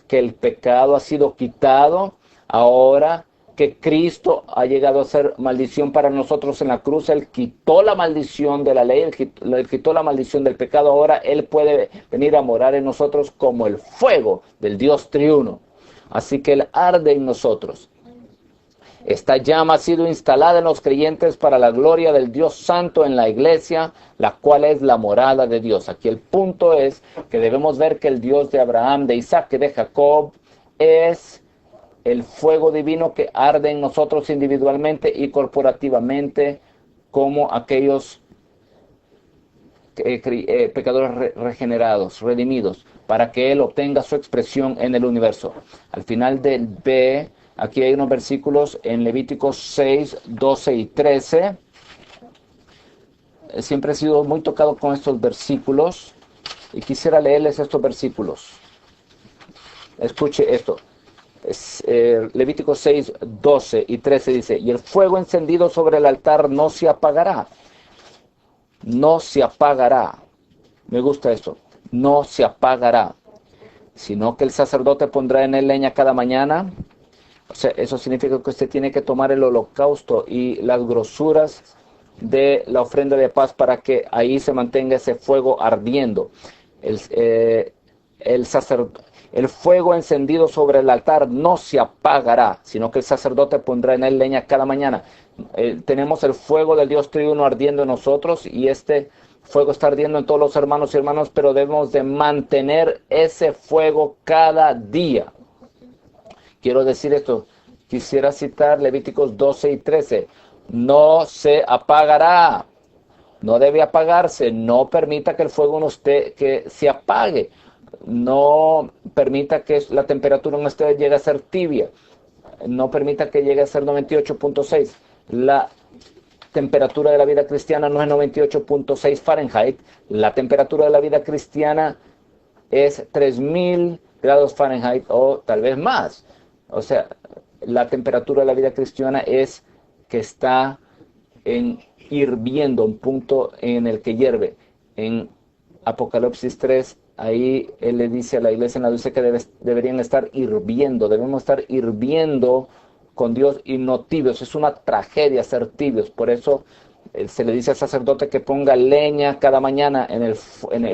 que el pecado ha sido quitado, ahora que Cristo ha llegado a ser maldición para nosotros en la cruz. Él quitó la maldición de la ley, él quitó la maldición del pecado. Ahora Él puede venir a morar en nosotros como el fuego del Dios triuno. Así que Él arde en nosotros. Esta llama ha sido instalada en los creyentes para la gloria del Dios Santo en la iglesia, la cual es la morada de Dios. Aquí el punto es que debemos ver que el Dios de Abraham, de Isaac y de Jacob es el fuego divino que arde en nosotros individualmente y corporativamente como aquellos pecadores regenerados, redimidos, para que Él obtenga su expresión en el universo. Al final del B, aquí hay unos versículos en Levíticos 6, 12 y 13. Siempre he sido muy tocado con estos versículos y quisiera leerles estos versículos. Escuche esto. Levíticos 6, 12 y 13 dice: y el fuego encendido sobre el altar no se apagará. No se apagará. Me gusta esto. No se apagará, sino que el sacerdote pondrá en él leña cada mañana. O sea, eso significa que usted tiene que tomar el holocausto y las grosuras de la ofrenda de paz para que ahí se mantenga ese fuego ardiendo. El fuego encendido sobre el altar no se apagará, sino que el sacerdote pondrá en él leña cada mañana. Tenemos el fuego del Dios triuno ardiendo en nosotros y este fuego está ardiendo en todos los hermanos y hermanas, pero debemos de mantener ese fuego cada día. Quiero decir esto, quisiera citar Levíticos 12 y 13. No se apagará, no debe apagarse, no permita que el fuego que se apague, no permita que la temperatura en usted llegue a ser tibia, no permita que llegue a ser 98.6. La temperatura de la vida cristiana no es 98.6 Fahrenheit, la temperatura de la vida cristiana es 3000 grados Fahrenheit o tal vez más. O sea, la temperatura de la vida cristiana es que está hirviendo, un punto en el que hierve. En Apocalipsis 3, ahí Él le dice a la iglesia en la dulce que deberían estar hirviendo, debemos estar hirviendo con Dios y no tibios. Es una tragedia ser tibios, por eso se le dice al sacerdote que ponga leña cada mañana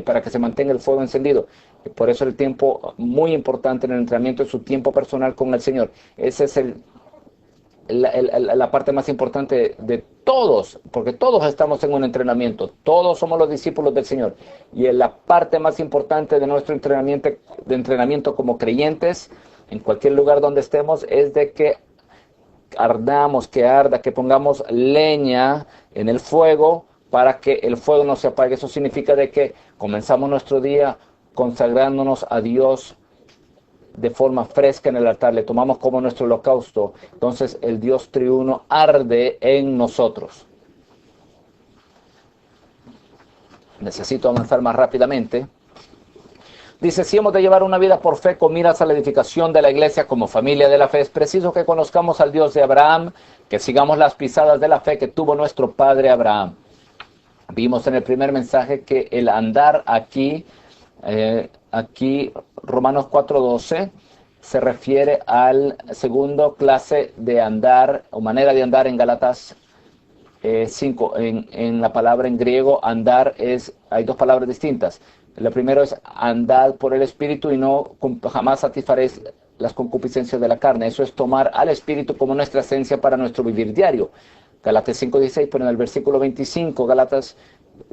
para que se mantenga el fuego encendido. Por eso el tiempo muy importante en el entrenamiento es su tiempo personal con el Señor. Esa es la parte más importante de todos, porque todos estamos en un entrenamiento, todos somos los discípulos del Señor. Y la parte más importante de nuestro entrenamiento como creyentes, en cualquier lugar donde estemos, es de que ardamos, que arda, que pongamos leña en el fuego para que el fuego no se apague. Eso significa de que comenzamos nuestro día consagrándonos a Dios de forma fresca en el altar, le tomamos como nuestro holocausto. Entonces el Dios triuno arde en nosotros. Necesito avanzar más rápidamente. Dice, si hemos de llevar una vida por fe con miras a la edificación de la iglesia como familia de la fe, es preciso que conozcamos al Dios de Abraham, que sigamos las pisadas de la fe que tuvo nuestro padre Abraham. Vimos en el primer mensaje que el andar aquí Romanos 4:12 se refiere al segundo clase de andar o manera de andar en Gálatas 5. En la palabra en griego andar hay dos palabras distintas. La primera es andar por el espíritu y no jamás satisfaréis las concupiscencias de la carne. Eso es tomar al espíritu como nuestra esencia para nuestro vivir diario. Gálatas 5:16, pero en el versículo 25, Gálatas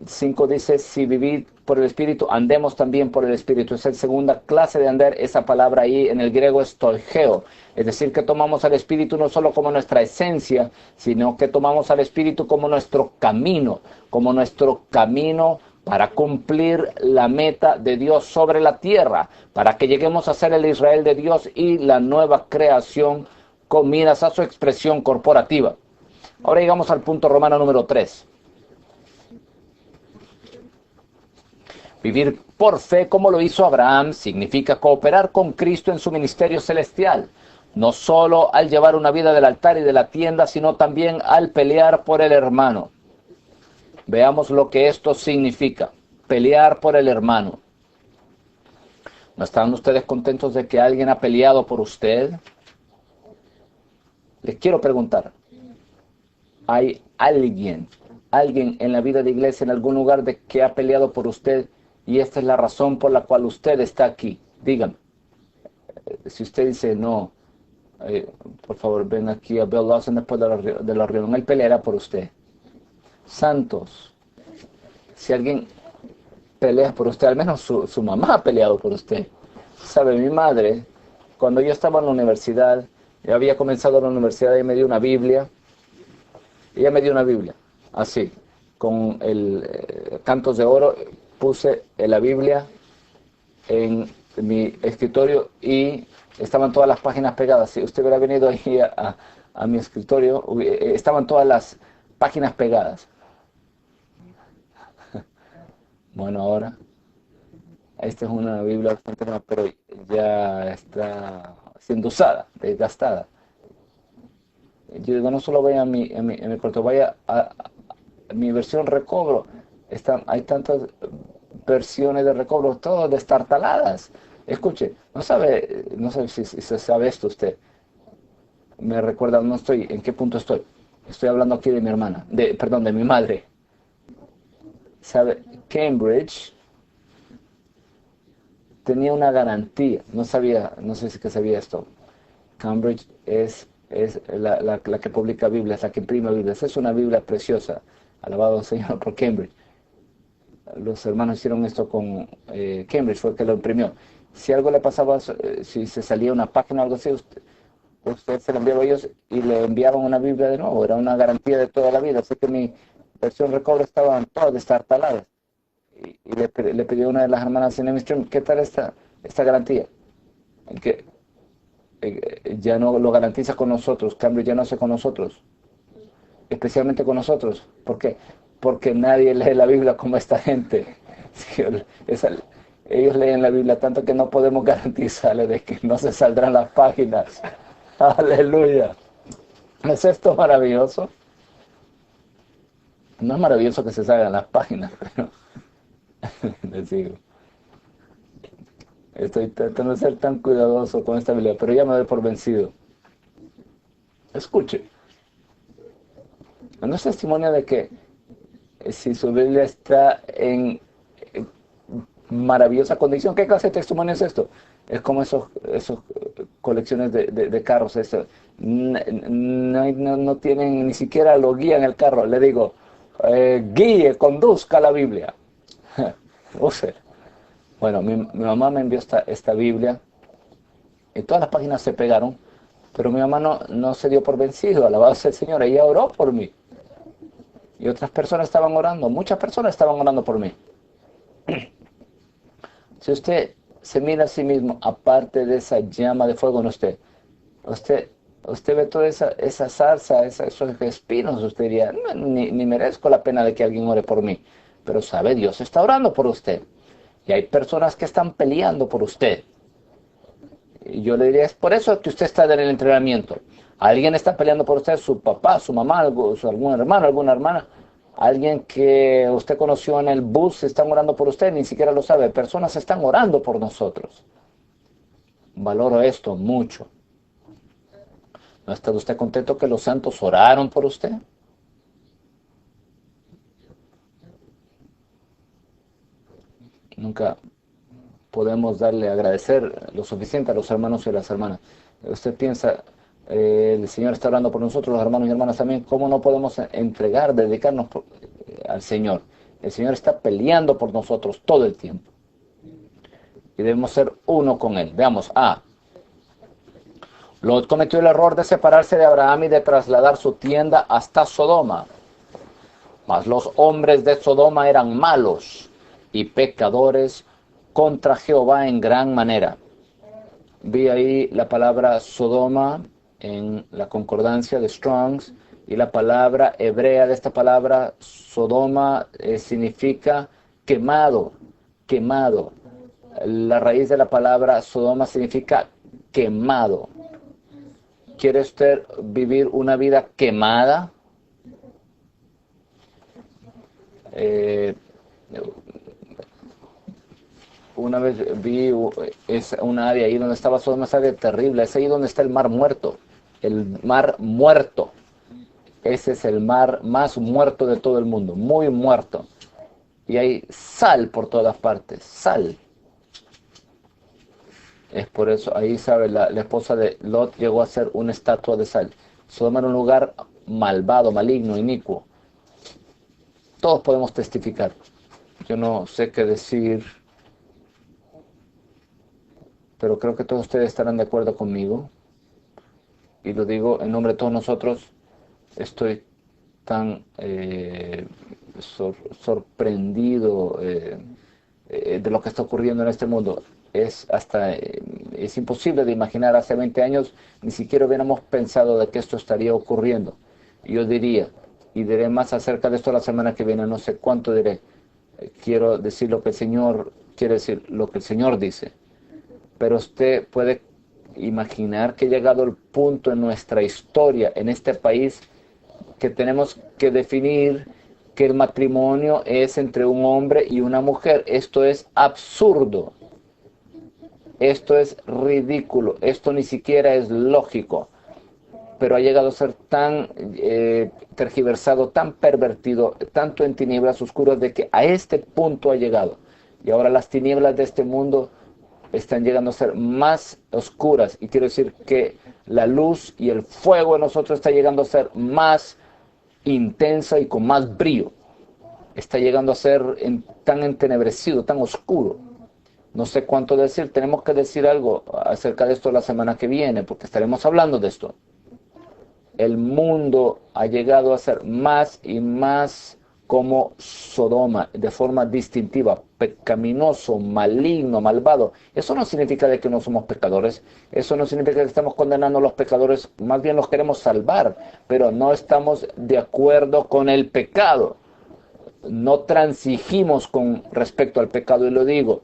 5 dice, si vivid por el Espíritu, andemos también por el Espíritu. Es la segunda clase de andar. Esa palabra ahí en el griego es toigeo. Es decir, que tomamos al Espíritu no solo como nuestra esencia, sino que tomamos al Espíritu como nuestro camino para cumplir la meta de Dios sobre la tierra, para que lleguemos a ser el Israel de Dios y la nueva creación con miras a su expresión corporativa. Ahora llegamos al punto romano número 3. Vivir por fe como lo hizo Abraham significa cooperar con Cristo en su ministerio celestial, no solo al llevar una vida del altar y de la tienda, sino también al pelear por el hermano. Veamos lo que esto significa, pelear por el hermano. ¿No están ustedes contentos de que alguien ha peleado por usted? Les quiero preguntar, ¿hay alguien en la vida de iglesia, en algún lugar que ha peleado por usted y esta es la razón por la cual usted está aquí? Dígame. Si usted dice no, eh, por favor ven aquí a Bill Lawson después de la reunión, él peleará por usted. Santos, si alguien pelea por usted, al menos su mamá ha peleado por usted. Sabe, mi madre, cuando yo estaba en la universidad, yo había comenzado la universidad y me dio una Biblia. Ella me dio una Biblia, así, con el cantos de oro, puse la Biblia en mi escritorio y estaban todas las páginas pegadas. Si usted hubiera venido ahí a mi escritorio, estaban todas las páginas pegadas. Bueno, ahora, esta es una Biblia bastante nueva, pero ya está siendo usada, desgastada. Yo digo, no solo vaya a mi cuarto, vaya a mi versión recobro. Hay tantas versiones de recobro, todas destartaladas. Escuche, no sabe si se sabe esto usted. Me recuerda, no estoy, ¿en qué punto estoy? Estoy hablando aquí de mi hermana, perdón, de mi madre. ¿Sabe? Cambridge tenía una garantía, no sé si que sabía esto. Cambridge es la que publica Biblias, la que imprime Biblias. Es una Biblia preciosa, alabado Señor por Cambridge. Los hermanos hicieron esto con Cambridge, fue el que lo imprimió. Si algo le pasaba, si se salía una página o algo así, usted se lo enviaba a ellos y le enviaban una Biblia de nuevo. Era una garantía de toda la vida. Así que mi versión recobre estaban todas destartaladas. Y le pedí a una de las hermanas en Stream, ¿qué tal esta garantía? Que ya no lo garantiza con nosotros, Cambridge ya no hace con nosotros, especialmente con nosotros. ¿Por qué? Porque nadie lee la Biblia como esta gente. Ellos leen la Biblia tanto que no podemos garantizarle de que no se saldrán las páginas. Aleluya. ¿No es esto maravilloso? No es maravilloso que se salgan las páginas, pero les digo. Estoy tratando de ser tan cuidadoso con esta Biblia, pero ya me doy por vencido. Escuche, no es testimonio de que si su Biblia está en maravillosa condición, ¿qué clase de testimonio es esto? Es como esos colecciones de carros. No tienen ni siquiera lo guía en el carro. Le digo, guíe, conduzca la Biblia. Use. Bueno, mi mamá me envió esta Biblia y todas las páginas se pegaron, pero mi mamá no se dio por vencido, alabado sea el Señor, ella oró por mí. Y otras personas estaban orando, muchas personas estaban orando por mí. Si usted se mira a sí mismo, aparte de esa llama de fuego en usted ve toda esa zarza, esos espinos, usted diría, no, ni merezco la pena de que alguien ore por mí. Pero sabe, Dios está orando por usted. Y hay personas que están peleando por usted. Y yo le diría, es por eso que usted está en el entrenamiento. Alguien está peleando por usted, su papá, su mamá, algún hermano, alguna hermana. Alguien que usted conoció en el bus están orando por usted, ni siquiera lo sabe. Personas están orando por nosotros. Valoro esto mucho. ¿No está usted contento que los santos oraron por usted? Nunca podemos agradecer lo suficiente a los hermanos y a las hermanas. Usted piensa, el Señor está orando por nosotros, los hermanos y hermanas también. ¿Cómo no podemos dedicarnos al Señor? El Señor está peleando por nosotros todo el tiempo. Y debemos ser uno con Él. Veamos, Lot cometió el error de separarse de Abraham y de trasladar su tienda hasta Sodoma. Mas los hombres de Sodoma eran malos y pecadores contra Jehová en gran manera. Vi ahí la palabra Sodoma en la concordancia de Strong's, y la palabra hebrea de esta palabra Sodoma significa quemado, quemado. La raíz de la palabra Sodoma significa quemado. ¿Quiere usted vivir una vida quemada? Una vez vi una área ahí donde estaba Sodoma, esa área terrible, es ahí donde está el Mar Muerto. el mar muerto. Ese es el mar más muerto de todo el mundo, muy muerto. Y hay sal por todas partes, sal. Es por eso, ahí sabe, la esposa de Lot llegó a ser una estatua de sal. Sodoma era un lugar malvado, maligno, inicuo. Todos podemos testificar. Yo no sé qué decir, pero creo que todos ustedes estarán de acuerdo conmigo. Y lo digo en nombre de todos nosotros. Estoy tan sorprendido de lo que está ocurriendo en este mundo. Es imposible de imaginar. Hace 20 años ni siquiera hubiéramos pensado de que esto estaría ocurriendo. Yo diría, y diré más acerca de esto la semana que viene, no sé cuánto diré. Quiero decir lo que el Señor quiere decir, lo que el Señor dice. Pero usted puede imaginar que ha llegado el punto en nuestra historia, en este país, que tenemos que definir que el matrimonio es entre un hombre y una mujer. Esto es absurdo. Esto es ridículo. Esto ni siquiera es lógico. Pero ha llegado a ser tan tergiversado, tan pervertido, tanto en tinieblas oscuras, de que a este punto ha llegado. Y ahora las tinieblas de este mundo están llegando a ser más oscuras. Y quiero decir que la luz y el fuego en nosotros está llegando a ser más intensa y con más brillo. Está llegando a ser tan entenebrecido, tan oscuro. No sé cuánto decir. Tenemos que decir algo acerca de esto la semana que viene, porque estaremos hablando de esto. El mundo ha llegado a ser más y más como Sodoma, de forma distintiva, pecaminoso, maligno, malvado. Eso no significa de que no somos pecadores, eso no significa que estamos condenando a los pecadores, más bien los queremos salvar, pero no estamos de acuerdo con el pecado. No transigimos con respecto al pecado, y lo digo,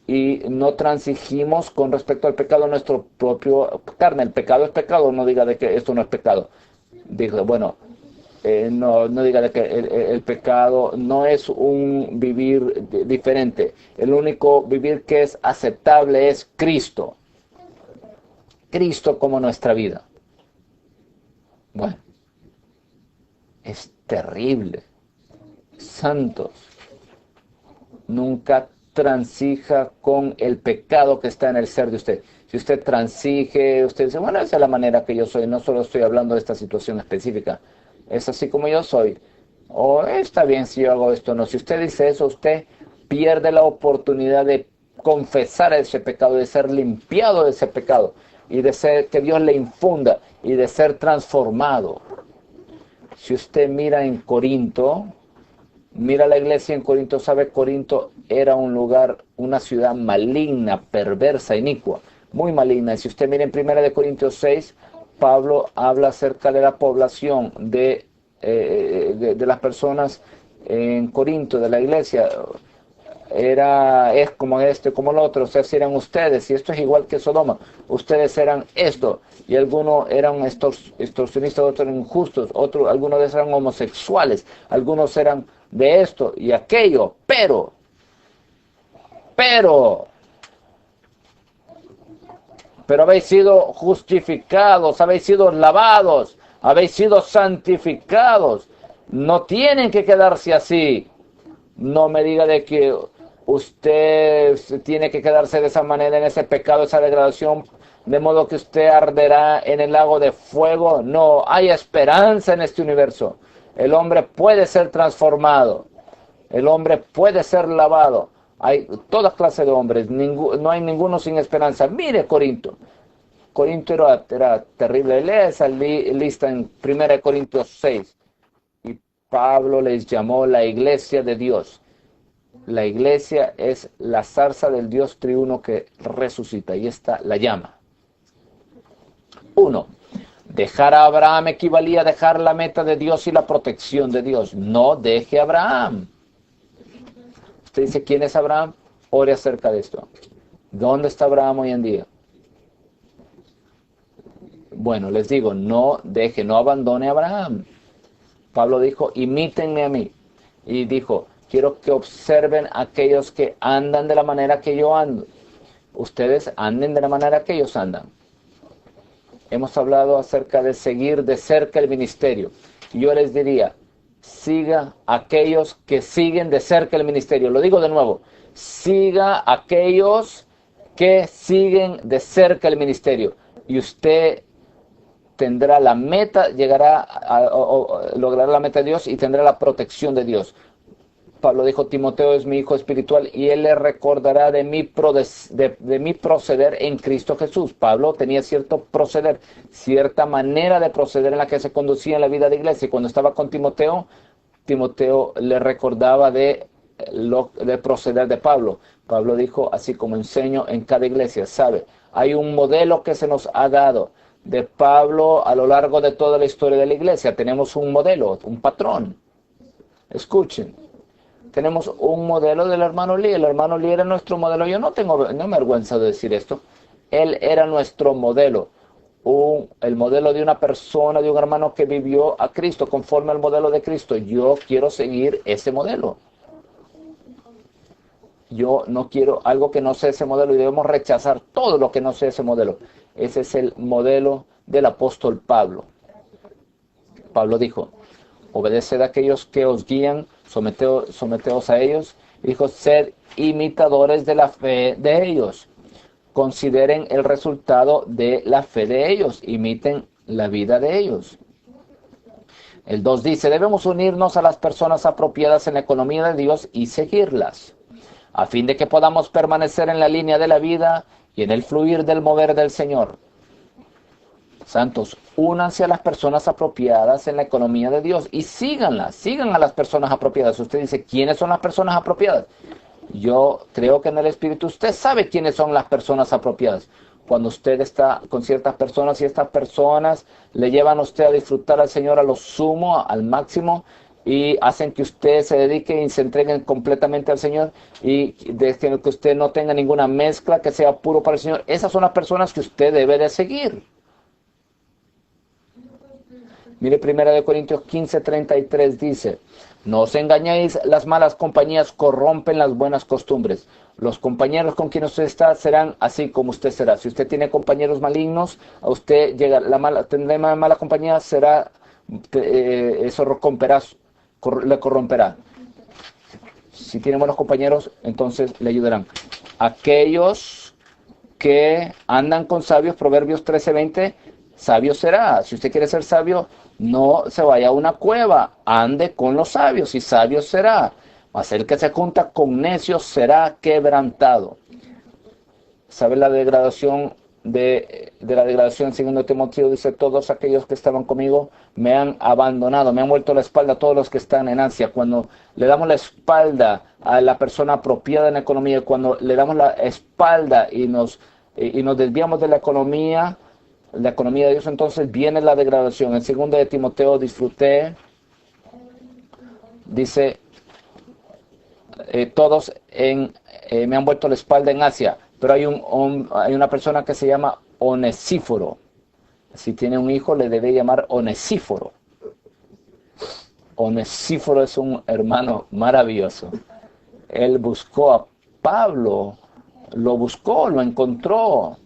y no transigimos con respecto al pecado de nuestro propio carne. El pecado es pecado, no diga de que esto no es pecado. Digo, bueno, no diga de que el pecado no es un vivir diferente. El único vivir que es aceptable es Cristo. Cristo como nuestra vida. Bueno, es terrible. Santos, nunca transija con el pecado que está en el ser de usted. Si usted transige, usted dice, bueno, esa es la manera que yo soy, no solo estoy hablando de esta situación específica, es así como yo soy. O está bien si yo hago esto, no. Si usted dice eso, usted pierde la oportunidad de confesar ese pecado, de ser limpiado de ese pecado, y de ser que Dios le infunda, y de ser transformado. Si usted mira en Corinto, mira la iglesia en Corinto, sabe, Corinto era un lugar, una ciudad maligna, perversa, inicua, muy maligna. Y si usted mira en 1 Corintios 6, Pablo habla acerca de la población de las personas en Corinto, de la iglesia. Es como este, como el otro, o sea, si eran ustedes, y esto es igual que Sodoma, ustedes eran esto, y algunos eran extorsionistas, otros eran injustos, algunos de esos eran homosexuales, algunos eran de esto y aquello, pero, habéis sido justificados, habéis sido lavados, habéis sido santificados, no tienen que quedarse así. No me diga de que usted tiene que quedarse de esa manera, en ese pecado, esa degradación, de modo que usted arderá en el lago de fuego. No, hay esperanza en este universo. El hombre puede ser transformado. El hombre puede ser lavado. Hay toda clase de hombres. No hay ninguno sin esperanza. Mire Corinto. Corinto era terrible. Lea esa lista en 1 Corintios 6. Y Pablo les llamó la iglesia de Dios. La iglesia es la zarza del Dios triuno que resucita. Y esta la llama. 1. Dejar a Abraham equivalía a dejar la meta de Dios y la protección de Dios. No deje a Abraham. Usted dice, ¿quién es Abraham? Ore acerca de esto. ¿Dónde está Abraham hoy en día? Bueno, les digo, no abandone a Abraham. Pablo dijo, imítenme a mí. Y dijo, quiero que observen a aquellos que andan de la manera que yo ando. Ustedes anden de la manera que ellos andan. hemos hablado acerca de seguir de cerca el ministerio. Y yo les diría, siga aquellos que siguen de cerca el ministerio. Lo digo de nuevo, siga aquellos que siguen de cerca el ministerio. Y usted tendrá la meta, logrará la meta de Dios y tendrá la protección de Dios. Pablo dijo, Timoteo es mi hijo espiritual y él le recordará de mi proceder en Cristo Jesús. Pablo tenía cierto proceder, cierta manera de proceder en la que se conducía en la vida de iglesia. Y cuando estaba con Timoteo, Timoteo le recordaba de proceder de Pablo. Pablo dijo, así como enseño en cada iglesia, ¿sabe? Hay un modelo que se nos ha dado de Pablo a lo largo de toda la historia de la iglesia. Tenemos un modelo, un patrón. Escuchen. Tenemos un modelo del hermano Lee. El hermano Lee era nuestro modelo. Yo no me avergüenza de decir esto. Él era nuestro modelo. El modelo de una persona, de un hermano que vivió a Cristo conforme al modelo de Cristo. Yo quiero seguir ese modelo. Yo no quiero algo que no sea ese modelo y debemos rechazar todo lo que no sea ese modelo. Ese es el modelo del apóstol Pablo. Pablo dijo, obedeced a aquellos que os guían, someteos a ellos. Dijo, sed imitadores de la fe de ellos. Consideren el resultado de la fe de ellos. Imiten la vida de ellos. El 2 dice, debemos unirnos a las personas apropiadas en la economía de Dios y seguirlas, a fin de que podamos permanecer en la línea de la vida y en el fluir del mover del Señor. Santos, únanse a las personas apropiadas en la economía de Dios y síganlas, sigan a las personas apropiadas. Usted dice, ¿quiénes son las personas apropiadas? Yo creo que en el Espíritu usted sabe quiénes son las personas apropiadas. Cuando usted está con ciertas personas y estas personas le llevan a usted a disfrutar al Señor a lo sumo, al máximo, y hacen que usted se dedique y se entreguen completamente al Señor y que usted no tenga ninguna mezcla, que sea puro para el Señor. Esas son las personas que usted debe de seguir. Mire, 1 Corintios 15:33 dice, no os engañéis, las malas compañías corrompen las buenas costumbres. Los compañeros con quienes usted está serán así como usted será. Si usted tiene compañeros malignos, a usted llega tendrá mala compañía, será, eso le corromperá. Si tiene buenos compañeros, entonces le ayudarán. Aquellos que andan con sabios, Proverbios 13:20, sabio será. Si usted quiere ser sabio, no se vaya a una cueva, ande con los sabios y sabio será. Mas el que se junta con necios será quebrantado. ¿Sabe la degradación de la degradación? Segundo Timoteo dice, todos aquellos que estaban conmigo me han abandonado, me han vuelto la espalda a todos los que están en Asia. Cuando le damos la espalda a la persona apropiada en la economía, cuando le damos la espalda y nos desviamos de la economía de Dios, entonces viene la degradación. En 2 de Timoteo disfruté, dice, todos me han vuelto la espalda en Asia, pero hay una persona que se llama Onesíforo. Si tiene un hijo, le debe llamar Onesíforo. Onesíforo es un hermano maravilloso. Él buscó a Pablo, lo encontró,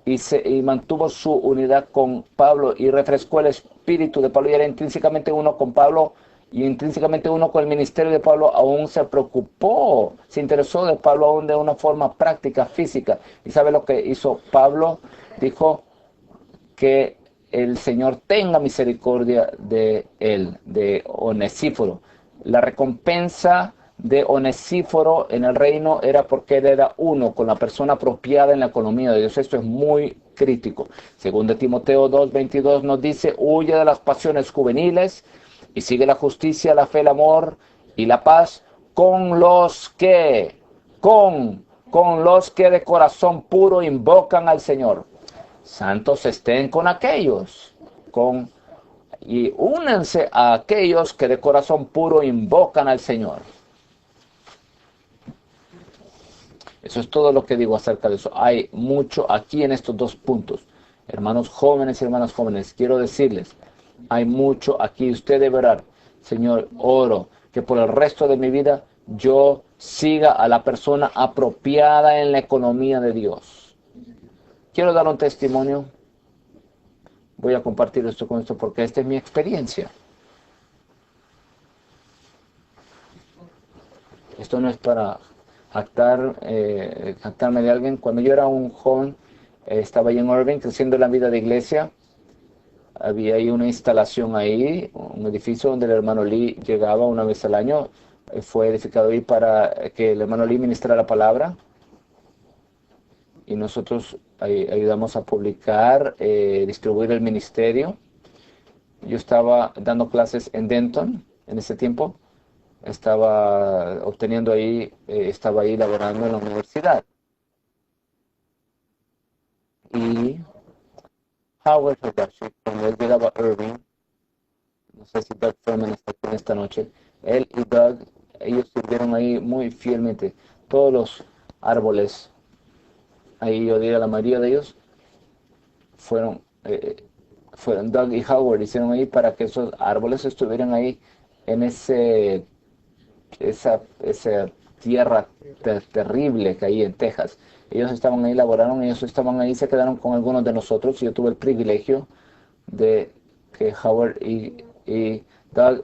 y mantuvo su unidad con Pablo y refrescó el espíritu de Pablo y era intrínsecamente uno con Pablo y intrínsecamente uno con el ministerio de Pablo. Aún se preocupó, se interesó de Pablo aún de una forma práctica, física. ¿Y sabe lo que hizo Pablo? Dijo que el Señor tenga misericordia de él, de Onesíforo. La recompensa de Onesíforo en el reino era porque él era uno con la persona apropiada en la economía de Dios. Esto es muy crítico. Según de Timoteo 2:22 nos dice, huye de las pasiones juveniles y sigue la justicia, la fe, el amor y la paz con los que de corazón puro invocan al Señor. Santos estén con aquellos, y únanse a aquellos que de corazón puro invocan al Señor. Eso es todo lo que digo acerca de eso. Hay mucho aquí en estos dos puntos. Hermanos jóvenes y hermanas jóvenes, quiero decirles, hay mucho aquí. Usted debe orar. Señor, oro que por el resto de mi vida yo siga a la persona apropiada en la economía de Dios. Quiero dar un testimonio. voy a compartir esto con esto porque esta es mi experiencia. Esto no es para jactarme de alguien. Cuando yo era un joven, estaba ahí en Irving creciendo en la vida de iglesia. Había ahí una instalación ahí, un edificio donde el hermano Lee llegaba una vez al año. Fue edificado ahí para que el hermano Lee ministrara la palabra. Y nosotros ayudamos a publicar, distribuir el ministerio. Yo estaba dando clases en Denton en ese tiempo. Estaba ahí laborando en la universidad. Y Howard Hayashi, cuando él llegaba a Irving, no sé si Doug Furman está aquí en esta noche, él y Doug, ellos sirvieron ahí muy fielmente. Todos los árboles, ahí yo diría la mayoría de ellos, fueron, Doug y Howard hicieron ahí para que esos árboles estuvieran ahí en esa tierra terrible que hay en Texas. Ellos estaban ahí, laboraron, ellos estaban ahí, se quedaron con algunos de nosotros. Yo tuve el privilegio de que Howard y Doug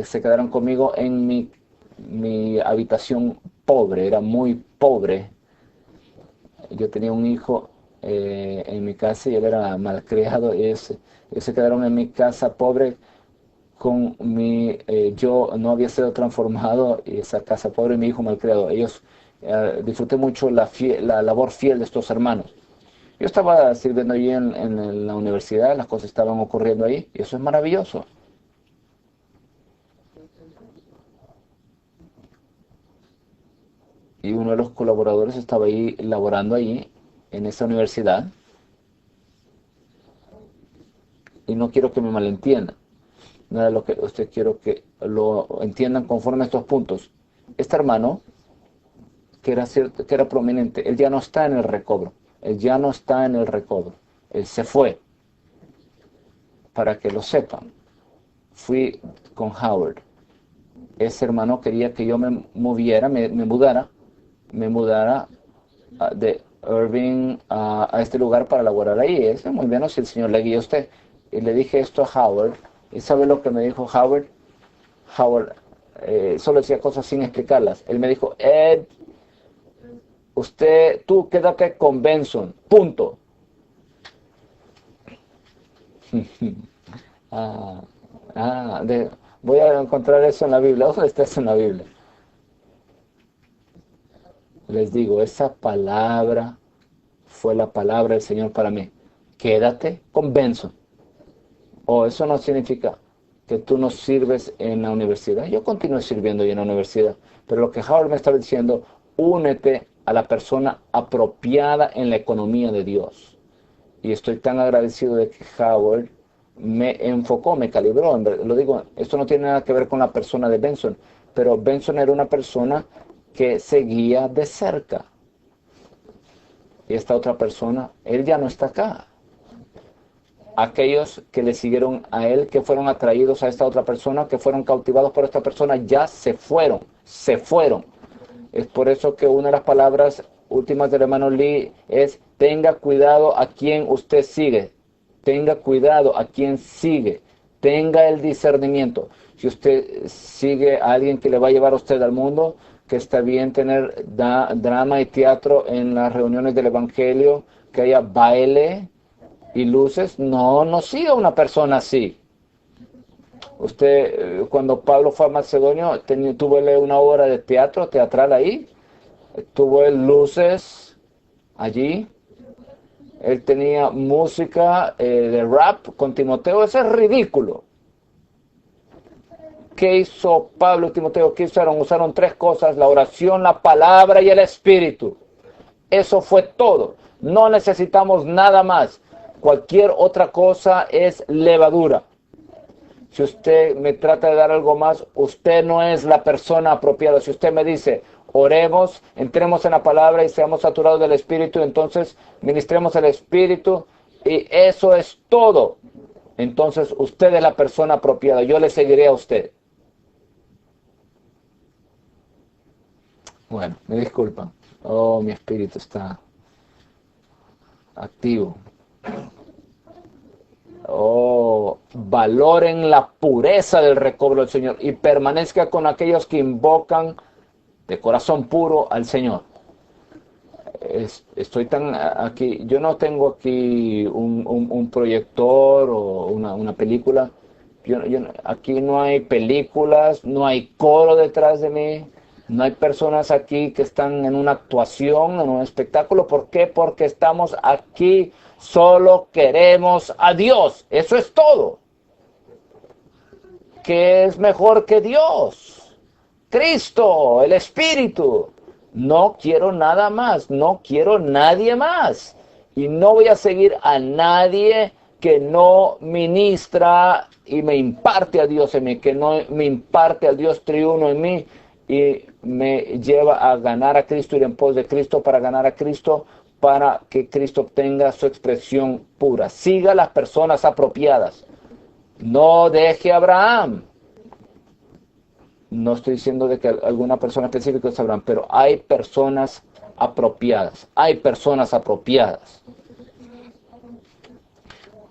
se quedaron conmigo en mi habitación pobre, era muy pobre. Yo tenía un hijo en mi casa y él era malcriado. Ellos se quedaron en mi casa pobre yo no había sido transformado y esa casa pobre y mi hijo malcriado. Disfruté mucho la labor fiel de estos hermanos. Yo estaba sirviendo allí en la universidad, las cosas estaban ocurriendo ahí y eso es maravilloso. Y uno de los colaboradores estaba ahí laborando allí en esa universidad y no quiero que me malentiendan. Nada de lo que usted quiero que lo entiendan conforme a estos puntos. Este hermano, que era prominente, él ya no está en el recobro. Él ya no está en el recobro. Él se fue. Para que lo sepan, fui con Howard. Ese hermano quería que yo me mudara de Irving a este lugar para laborar ahí. Es muy bueno si el Señor le guía a usted. Y le dije esto a Howard. ¿Y sabe lo que me dijo Howard? Howard solo decía cosas sin explicarlas. Él me dijo, Ed, tú quédate con Benson, punto. ah, Voy a encontrar eso en la Biblia. ¿Dónde está eso en la Biblia? Les digo, esa palabra fue la palabra del Señor para mí. Quédate con Benson. Eso no significa que tú no sirves en la universidad. Yo continúo sirviendo ahí en la universidad. Pero lo que Howard me está diciendo, únete a la persona apropiada en la economía de Dios. Y estoy tan agradecido de que Howard me enfocó, me calibró. Lo digo, esto no tiene nada que ver con la persona de Benson, pero Benson era una persona que seguía de cerca. Y esta otra persona, él ya no está acá. Aquellos que le siguieron a él, que fueron atraídos a esta otra persona, que fueron cautivados por esta persona, ya se fueron, se fueron. Es por eso que una de las palabras últimas del hermano Lee es: tenga cuidado a quien usted sigue, tenga cuidado a quien sigue, tenga el discernimiento. Si usted sigue a alguien que le va a llevar a usted al mundo, que está bien tener drama y teatro en las reuniones del evangelio, que haya baile y luces, no siga una persona así. Usted, cuando Pablo fue a Macedonio, tuvo una obra de teatral ahí, tuvo luces allí, él tenía música de rap con Timoteo. Eso es ridículo. ¿Qué hizo Pablo y Timoteo? ¿Qué usaron? Usaron tres cosas: la oración, la palabra y el espíritu. Eso fue todo. No necesitamos nada más. Cualquier otra cosa es levadura. Si usted me trata de dar algo más, usted no es la persona apropiada. Si usted me dice, oremos, entremos en la palabra y seamos saturados del Espíritu, entonces ministremos el Espíritu y eso es todo. Entonces usted es la persona apropiada. Yo le seguiré a usted. Bueno, me disculpan. Oh, mi espíritu está activo. Oh, valoren la pureza del recobro del Señor y permanezca con aquellos que invocan de corazón puro al Señor. Estoy tan aquí, yo no tengo aquí un proyector o una película. Aquí no hay películas, no hay coro detrás de mí, no hay personas aquí que están en una actuación, en un espectáculo. ¿Por qué? Porque estamos aquí, solo queremos a Dios. Eso es todo. ¿Qué es mejor que Dios? Cristo, el Espíritu. No quiero nada más, no quiero nadie más. Y no voy a seguir a nadie que no ministra y me imparte a Dios en mí, que no me imparte al Dios triuno en mí y me lleva a ganar a Cristo, ir en pos de Cristo para ganar a Cristo, para que Cristo obtenga su expresión pura. Siga las personas apropiadas. No deje a Abraham. No estoy diciendo de que alguna persona específica es Abraham, pero hay personas apropiadas. Hay personas apropiadas.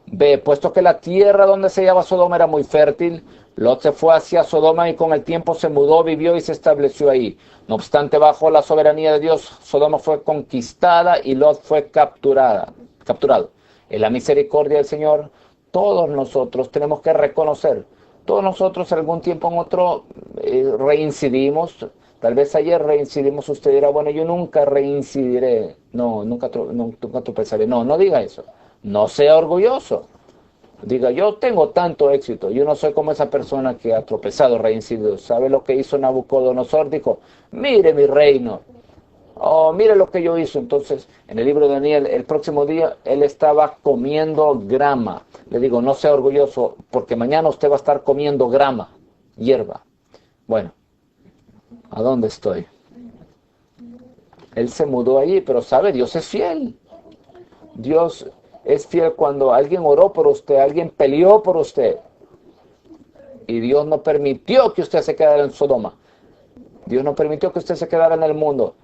B. Puesto que la tierra donde se hallaba Sodoma era muy fértil, Lot se fue hacia Sodoma y con el tiempo se mudó, vivió y se estableció ahí. No obstante, bajo la soberanía de Dios, Sodoma fue conquistada y Lot fue capturado. En la misericordia del Señor, todos nosotros tenemos que reconocer. Todos nosotros algún tiempo en otro reincidimos. Tal vez ayer reincidimos. Usted dirá, bueno, yo nunca reincidiré. No, nunca tropezaré. No, no diga eso. No sea orgulloso. Diga, yo tengo tanto éxito. Yo no soy como esa persona que ha tropezado, reincidido. ¿Sabe lo que hizo Nabucodonosor? Dijo, mire mi reino. Oh, mire lo que yo hice. Entonces, en el libro de Daniel, el próximo día, él estaba comiendo grama. Le digo, no sea orgulloso, porque mañana usted va a estar comiendo grama, hierba. Bueno, ¿a dónde estoy? Él se mudó allí, pero sabe, Dios es fiel. Dios es fiel cuando alguien oró por usted, alguien peleó por usted. Y Dios no permitió que usted se quedara en Sodoma. Dios no permitió que usted se quedara en el mundo.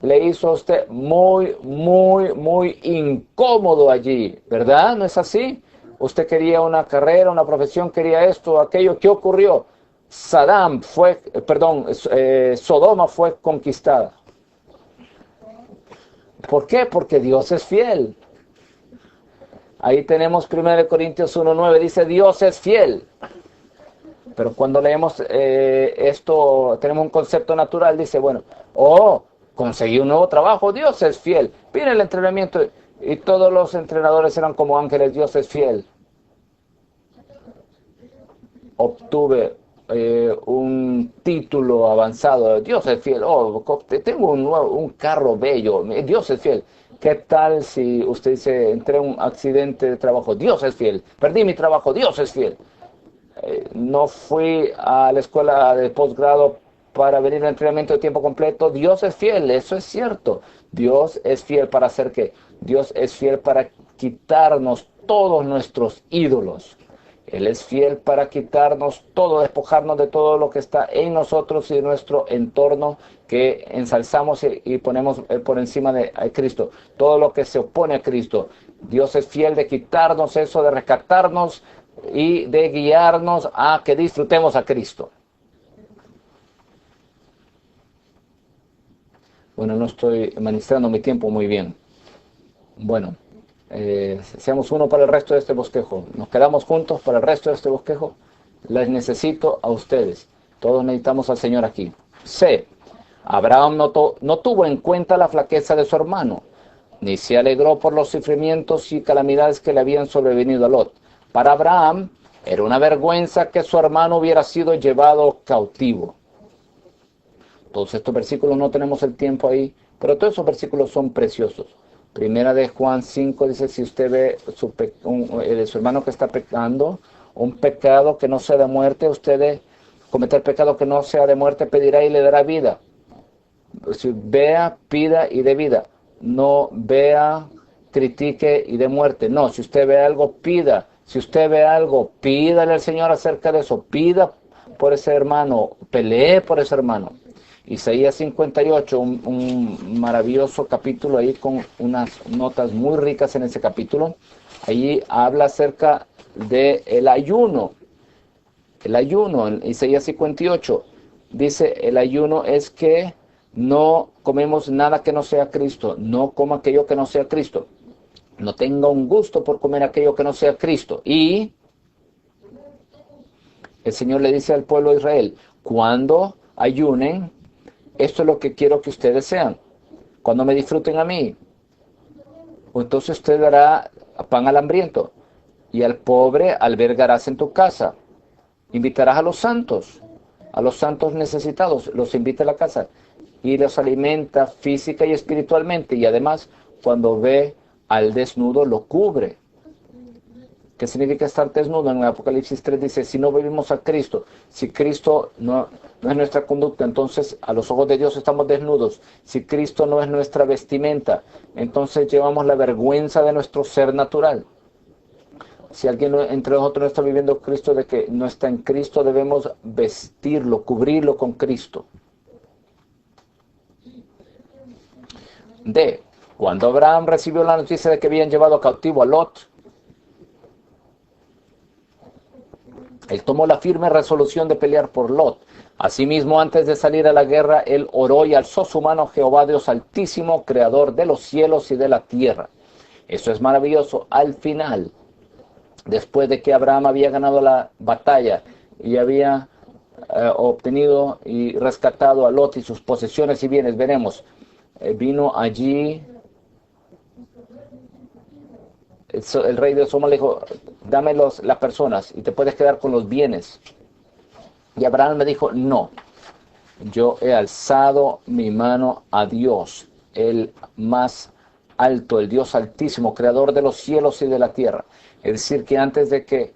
Le hizo a usted muy, muy, muy incómodo allí, ¿verdad? ¿No es así? Usted quería una carrera, una profesión, quería esto, aquello. ¿Qué ocurrió? Sodoma fue conquistada. ¿Por qué? Porque Dios es fiel. Ahí tenemos 1 Corintios 1:9, dice Dios es fiel. Pero cuando leemos esto, tenemos un concepto natural, dice, bueno, conseguí un nuevo trabajo, Dios es fiel. Viene el entrenamiento y todos los entrenadores eran como ángeles, Dios es fiel. Obtuve un título avanzado, Dios es fiel. Tengo un carro bello, Dios es fiel. ¿Qué tal si usted dice, entré en un accidente de trabajo, Dios es fiel? Perdí mi trabajo, Dios es fiel. No fui a la escuela de posgrado para venir al entrenamiento de tiempo completo. Dios es fiel, eso es cierto. Dios es fiel para hacer qué. Dios es fiel para quitarnos todos nuestros ídolos. Él es fiel para quitarnos todo, despojarnos de todo lo que está en nosotros y en nuestro entorno que ensalzamos y ponemos por encima de Cristo. Todo lo que se opone a Cristo. Dios es fiel de quitarnos eso, de rescatarnos y de guiarnos a que disfrutemos a Cristo. Bueno, no estoy administrando mi tiempo muy bien. Bueno, seamos uno para el resto de este bosquejo. Nos quedamos juntos para el resto de este bosquejo. Les necesito a ustedes. Todos necesitamos al Señor aquí. C. Abraham no tuvo en cuenta la flaqueza de su hermano, ni se alegró por los sufrimientos y calamidades que le habían sobrevenido a Lot. Para Abraham era una vergüenza que su hermano hubiera sido llevado cautivo. Todos estos versículos no tenemos el tiempo ahí, pero todos esos versículos son preciosos. Primera de Juan 5 dice, si usted ve de su hermano que está pecando, un pecado que no sea de muerte, usted de cometer pecado que no sea de muerte, pedirá y le dará vida. Si vea, pida y dé vida. No vea, critique y dé muerte. No, si usted ve algo, pida. Si usted ve algo, pídale al Señor acerca de eso. Pida por ese hermano, pelee por ese hermano. Isaías 58, un maravilloso capítulo ahí con unas notas muy ricas en ese capítulo. Allí habla acerca del ayuno. El ayuno, en Isaías 58, dice, el ayuno es que no comemos nada que no sea Cristo, no coma aquello que no sea Cristo, no tenga un gusto por comer aquello que no sea Cristo. Y el Señor le dice al pueblo de Israel, cuando ayunen, esto es lo que quiero que ustedes sean. Cuando me disfruten a mí, entonces usted dará pan al hambriento y al pobre albergarás en tu casa. Invitarás a los santos necesitados, los invita a la casa y los alimenta física y espiritualmente. Y además, cuando ve al desnudo, lo cubre. ¿Qué significa estar desnudo? En Apocalipsis 3 dice, si no vivimos a Cristo, si Cristo no es nuestra conducta, entonces a los ojos de Dios estamos desnudos. Si Cristo no es nuestra vestimenta, entonces llevamos la vergüenza de nuestro ser natural. Si alguien entre nosotros no está viviendo Cristo, de que no está en Cristo, debemos vestirlo, cubrirlo con Cristo. D. Cuando Abraham recibió la noticia de que habían llevado cautivo a Lot, él tomó la firme resolución de pelear por Lot. Asimismo, antes de salir a la guerra, él oró y alzó su mano a Jehová Dios Altísimo, Creador de los cielos y de la tierra. Eso es maravilloso. Al final, después de que Abraham había ganado la batalla y había obtenido y rescatado a Lot y sus posesiones y bienes, veremos, vino allí el rey de Sodoma, le dijo, dame las personas y te puedes quedar con los bienes. Y Abraham le dijo, no, yo he alzado mi mano a Dios, el más alto, el Dios altísimo, creador de los cielos y de la tierra. Es decir, que antes de que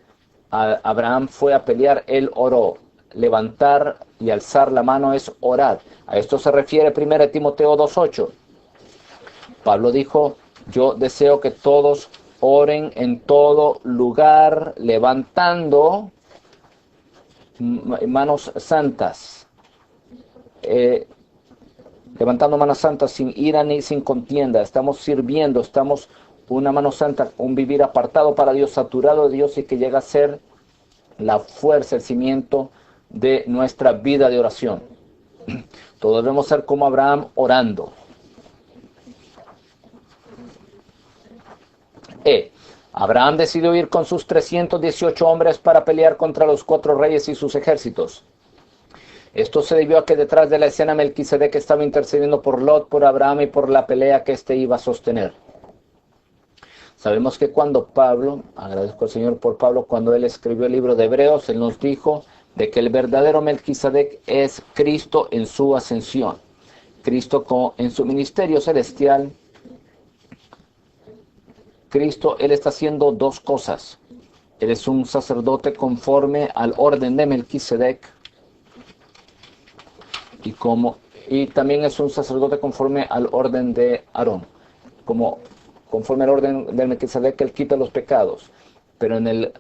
Abraham fue a pelear, él oró. Levantar y alzar la mano es orar. A esto se refiere 1 Timoteo 2:8. Pablo dijo, yo deseo que todos oren en todo lugar, levantando manos santas. Levantando manos santas sin ira ni sin contienda. Estamos sirviendo, estamos una mano santa, un vivir apartado para Dios, saturado de Dios y que llega a ser la fuerza, el cimiento de nuestra vida de oración. Todos debemos ser como Abraham orando. Abraham decidió ir con sus 318 hombres para pelear contra los 4 reyes y sus ejércitos. Esto se debió a que detrás de la escena Melquisedec estaba intercediendo por Lot, por Abraham y por la pelea que éste iba a sostener. Sabemos que cuando Pablo, agradezco al Señor por Pablo, cuando él escribió el libro de Hebreos, él nos dijo de que el verdadero Melquisedec es Cristo en su ascensión. Cristo en su ministerio celestial. Cristo, él está haciendo 2 cosas. Él es un sacerdote conforme al orden de Melquisedec y también es un sacerdote conforme al orden de Aarón. Conforme al orden de Melquisedec, él quita los pecados. Pero en el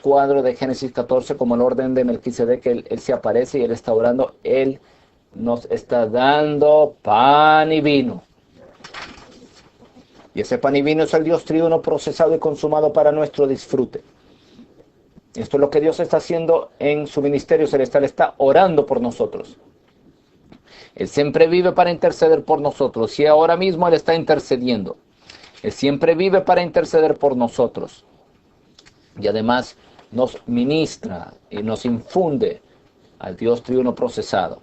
cuadro de Génesis 14, como el orden de Melquisedec, él se aparece y él está orando. Él nos está dando pan y vino. Y ese pan y vino es el Dios triuno procesado y consumado para nuestro disfrute. Esto es lo que Dios está haciendo en su ministerio celestial. Está orando por nosotros. Él siempre vive para interceder por nosotros. Y ahora mismo Él está intercediendo. Él siempre vive para interceder por nosotros. Y además nos ministra y nos infunde al Dios triuno procesado.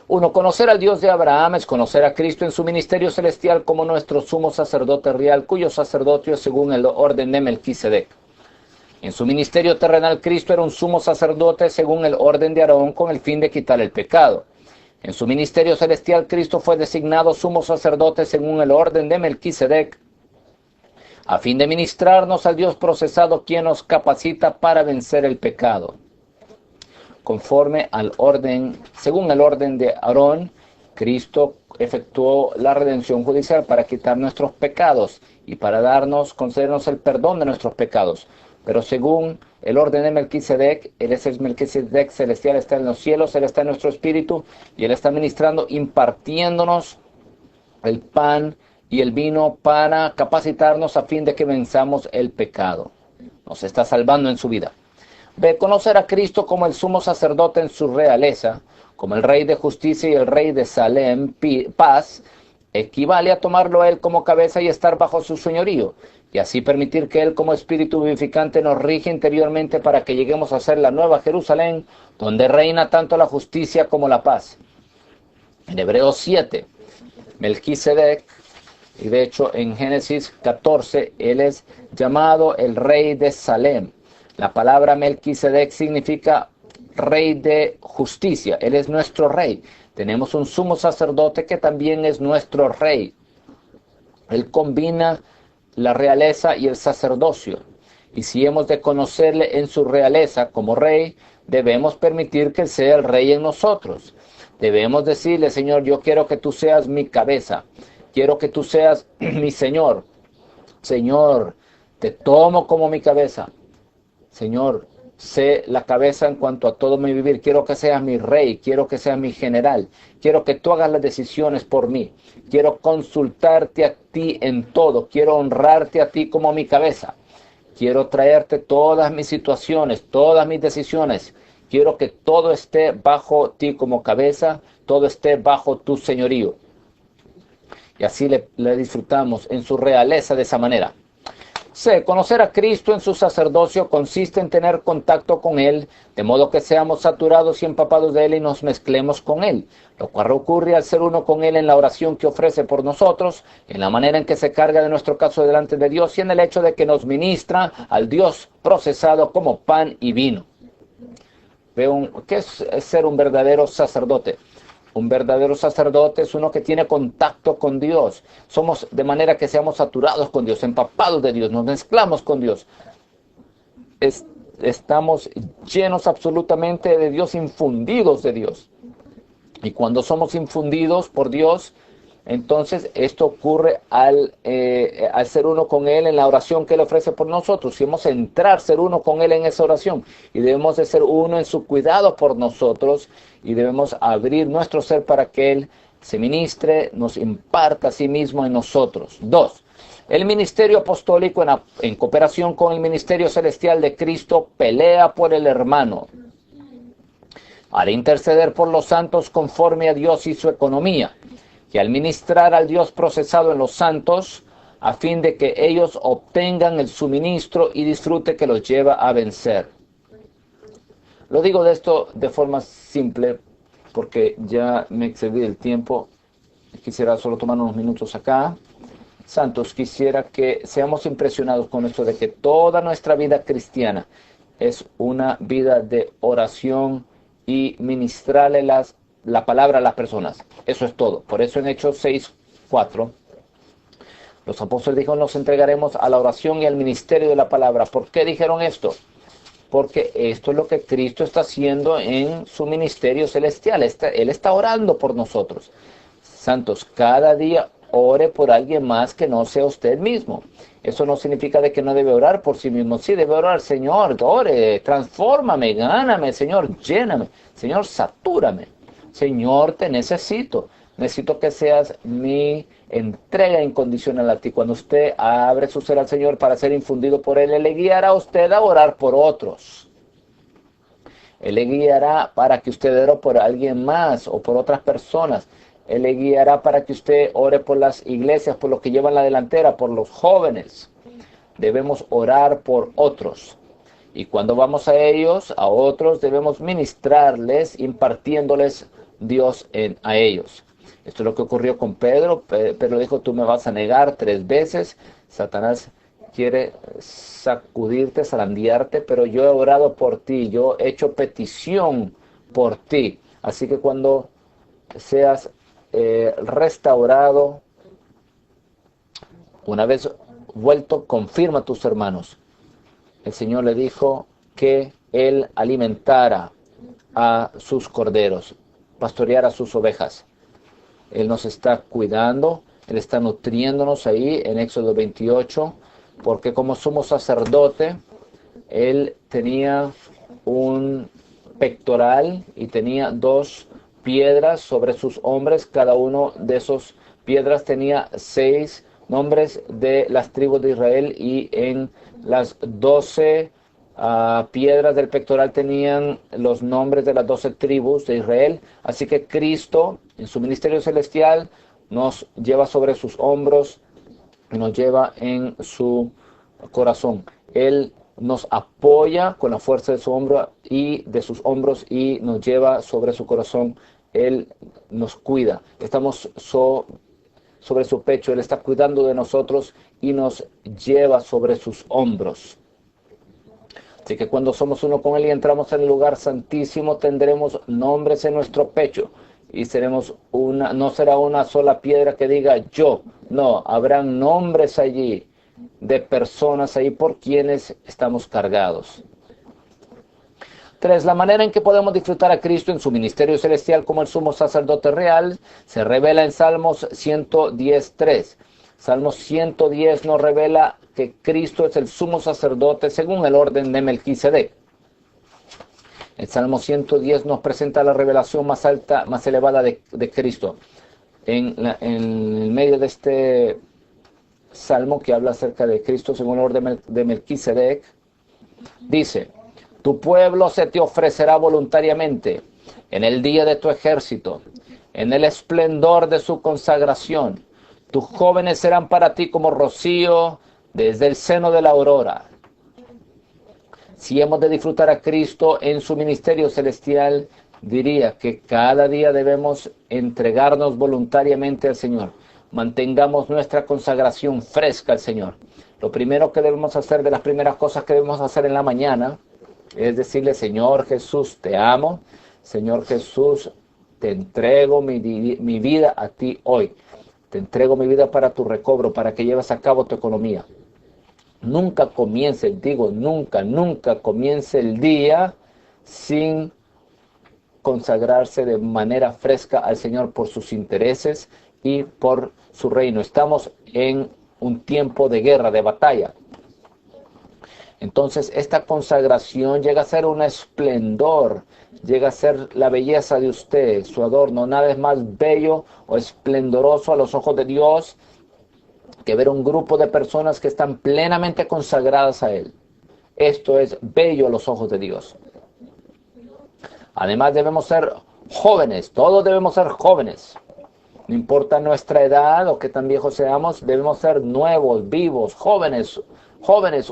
1. Conocer al Dios de Abraham es conocer a Cristo en su ministerio celestial como nuestro sumo sacerdote real, cuyo sacerdocio es según el orden de Melquisedec. En su ministerio terrenal, Cristo era un sumo sacerdote según el orden de Aarón con el fin de quitar el pecado. En su ministerio celestial, Cristo fue designado sumo sacerdote según el orden de Melquisedec, a fin de ministrarnos al Dios procesado, quien nos capacita para vencer el pecado. Conforme al orden, según el orden de Aarón, Cristo efectuó la redención judicial para quitar nuestros pecados y para concedernos el perdón de nuestros pecados. Pero según el orden de Melquisedec, él es el Melquisedec celestial, está en los cielos, él está en nuestro espíritu y él está ministrando, impartiéndonos el pan y Él vino para capacitarnos a fin de que venzamos el pecado. Nos está salvando en su vida. B. Conocer a Cristo como el sumo sacerdote en su realeza, como el Rey de justicia y el Rey de Salem, paz, equivale a tomarlo a Él como cabeza y estar bajo su señorío, y así permitir que Él como Espíritu vivificante nos rige interiormente para que lleguemos a ser la nueva Jerusalén, donde reina tanto la justicia como la paz. En Hebreos 7, Melquisedec, y de hecho en Génesis 14, Él es llamado el Rey de Salem. La palabra Melquisedec significa Rey de justicia. Él es nuestro Rey. Tenemos un sumo sacerdote que también es nuestro Rey. Él combina la realeza y el sacerdocio. Y si hemos de conocerle en su realeza como Rey, debemos permitir que Él sea el Rey en nosotros. Debemos decirle: Señor, yo quiero que tú seas mi cabeza. Quiero que tú seas mi Señor. Señor, te tomo como mi cabeza. Señor, sé la cabeza en cuanto a todo mi vivir. Quiero que seas mi rey, quiero que seas mi general. Quiero que tú hagas las decisiones por mí. Quiero consultarte a ti en todo. Quiero honrarte a ti como mi cabeza. Quiero traerte todas mis situaciones, todas mis decisiones. Quiero que todo esté bajo ti como cabeza, todo esté bajo tu señorío. Y así le disfrutamos en su realeza de esa manera. C. Conocer a Cristo en su sacerdocio consiste en tener contacto con Él, de modo que seamos saturados y empapados de Él y nos mezclemos con Él, lo cual ocurre al ser uno con Él en la oración que ofrece por nosotros, en la manera en que se carga de nuestro caso delante de Dios y en el hecho de que nos ministra al Dios procesado como pan y vino. ¿Qué es ser un verdadero sacerdote? Un verdadero sacerdote es uno que tiene contacto con Dios. Somos de manera que seamos saturados con Dios, empapados de Dios, nos mezclamos con Dios. Estamos llenos absolutamente de Dios, infundidos de Dios. Y cuando somos infundidos por Dios, entonces esto ocurre al ser uno con Él en la oración que Él ofrece por nosotros. Si hemos de entrar, ser uno con Él en esa oración. Y debemos de ser uno en su cuidado por nosotros. Y debemos abrir nuestro ser para que Él se ministre, nos imparta a sí mismo en nosotros. 2. El ministerio apostólico en cooperación con el ministerio celestial de Cristo pelea por el hermano, al interceder por los santos conforme a Dios y su economía, y al ministrar al Dios procesado en los santos, a fin de que ellos obtengan el suministro y disfrute que los lleva a vencer. Lo digo de esto de forma simple, porque ya me excedí del tiempo. Quisiera solo tomar unos minutos acá. Santos, quisiera que seamos impresionados con esto de que toda nuestra vida cristiana es una vida de oración y ministrarle la palabra a las personas. Eso es todo. Por eso en Hechos 6:4, los apóstoles dijeron: nos entregaremos a la oración y al ministerio de la palabra. ¿Por qué dijeron esto? Porque esto es lo que Cristo está haciendo en su ministerio celestial. Él está orando por nosotros. Santos, cada día ore por alguien más que no sea usted mismo. Eso no significa de que no debe orar por sí mismo. Sí, debe orar: Señor, ore, transfórmame, gáname, Señor, lléname, Señor, satúrame. Señor, te necesito. Necesito que seas mi entrega incondicional a ti. Cuando usted abre su ser al Señor para ser infundido por Él, Él le guiará a usted a orar por otros. Él le guiará para que usted ore por alguien más o por otras personas. Él le guiará para que usted ore por las iglesias, por los que llevan la delantera, por los jóvenes. Debemos orar por otros. Y cuando vamos a ellos, a otros, debemos ministrarles, impartiéndoles Dios a ellos. Esto es lo que ocurrió con Pedro. Pedro dijo: tú me vas a negar 3 veces. Satanás quiere sacudirte, zarandearte, pero yo he orado por ti, yo he hecho petición por ti. Así que cuando seas restaurado, una vez vuelto, confirma a tus hermanos. El Señor le dijo que Él alimentara a sus corderos, pastoreara a sus ovejas. Él nos está cuidando, Él está nutriéndonos ahí en Éxodo 28, porque como sumo sacerdote, Él tenía un pectoral y tenía 2 piedras sobre sus hombros. Cada uno de esos piedras tenía 6 nombres de las tribus de Israel, y en las 12 piedras del pectoral tenían los nombres de las 12 tribus de Israel. Así que Cristo, en su ministerio celestial, nos lleva sobre sus hombros y nos lleva en su corazón. Él nos apoya con la fuerza de su hombro y de sus hombros y nos lleva sobre su corazón. Él nos cuida. Estamos sobre su pecho. Él está cuidando de nosotros y nos lleva sobre sus hombros. Así que cuando somos uno con Él y entramos en el lugar santísimo, tendremos nombres en nuestro pecho. Y no será una sola piedra que diga yo. No, habrán nombres allí de personas ahí por quienes estamos cargados. 3. La manera en que podemos disfrutar a Cristo en su ministerio celestial como el sumo sacerdote real se revela en Salmos 110.3. Salmos 110 nos revela que Cristo es el sumo sacerdote según el orden de Melquisedec. El Salmo 110 nos presenta la revelación más alta, más elevada de Cristo. En el medio de este salmo que habla acerca de Cristo según el orden de Melquisedec, dice: tu pueblo se te ofrecerá voluntariamente en el día de tu ejército, en el esplendor de su consagración. Tus jóvenes serán para ti como rocío desde el seno de la aurora. Si hemos de disfrutar a Cristo en su ministerio celestial, diría que cada día debemos entregarnos voluntariamente al Señor. Mantengamos nuestra consagración fresca al Señor. Lo primero que debemos hacer, de las primeras cosas que debemos hacer en la mañana, es decirle: Señor Jesús, te amo. Señor Jesús, te entrego mi vida a ti hoy. Te entrego mi vida para tu recobro, para que lleves a cabo tu economía. Nunca comience el día sin consagrarse de manera fresca al Señor por sus intereses y por su reino. Estamos en un tiempo de guerra, de batalla. Entonces esta consagración llega a ser un esplendor, llega a ser la belleza de usted, su adorno. Nada es más bello o esplendoroso a los ojos de Dios que ver un grupo de personas que están plenamente consagradas a Él. Esto es bello a los ojos de Dios. Además debemos ser jóvenes, todos debemos ser jóvenes. No importa nuestra edad o qué tan viejos seamos, debemos ser nuevos, vivos, jóvenes,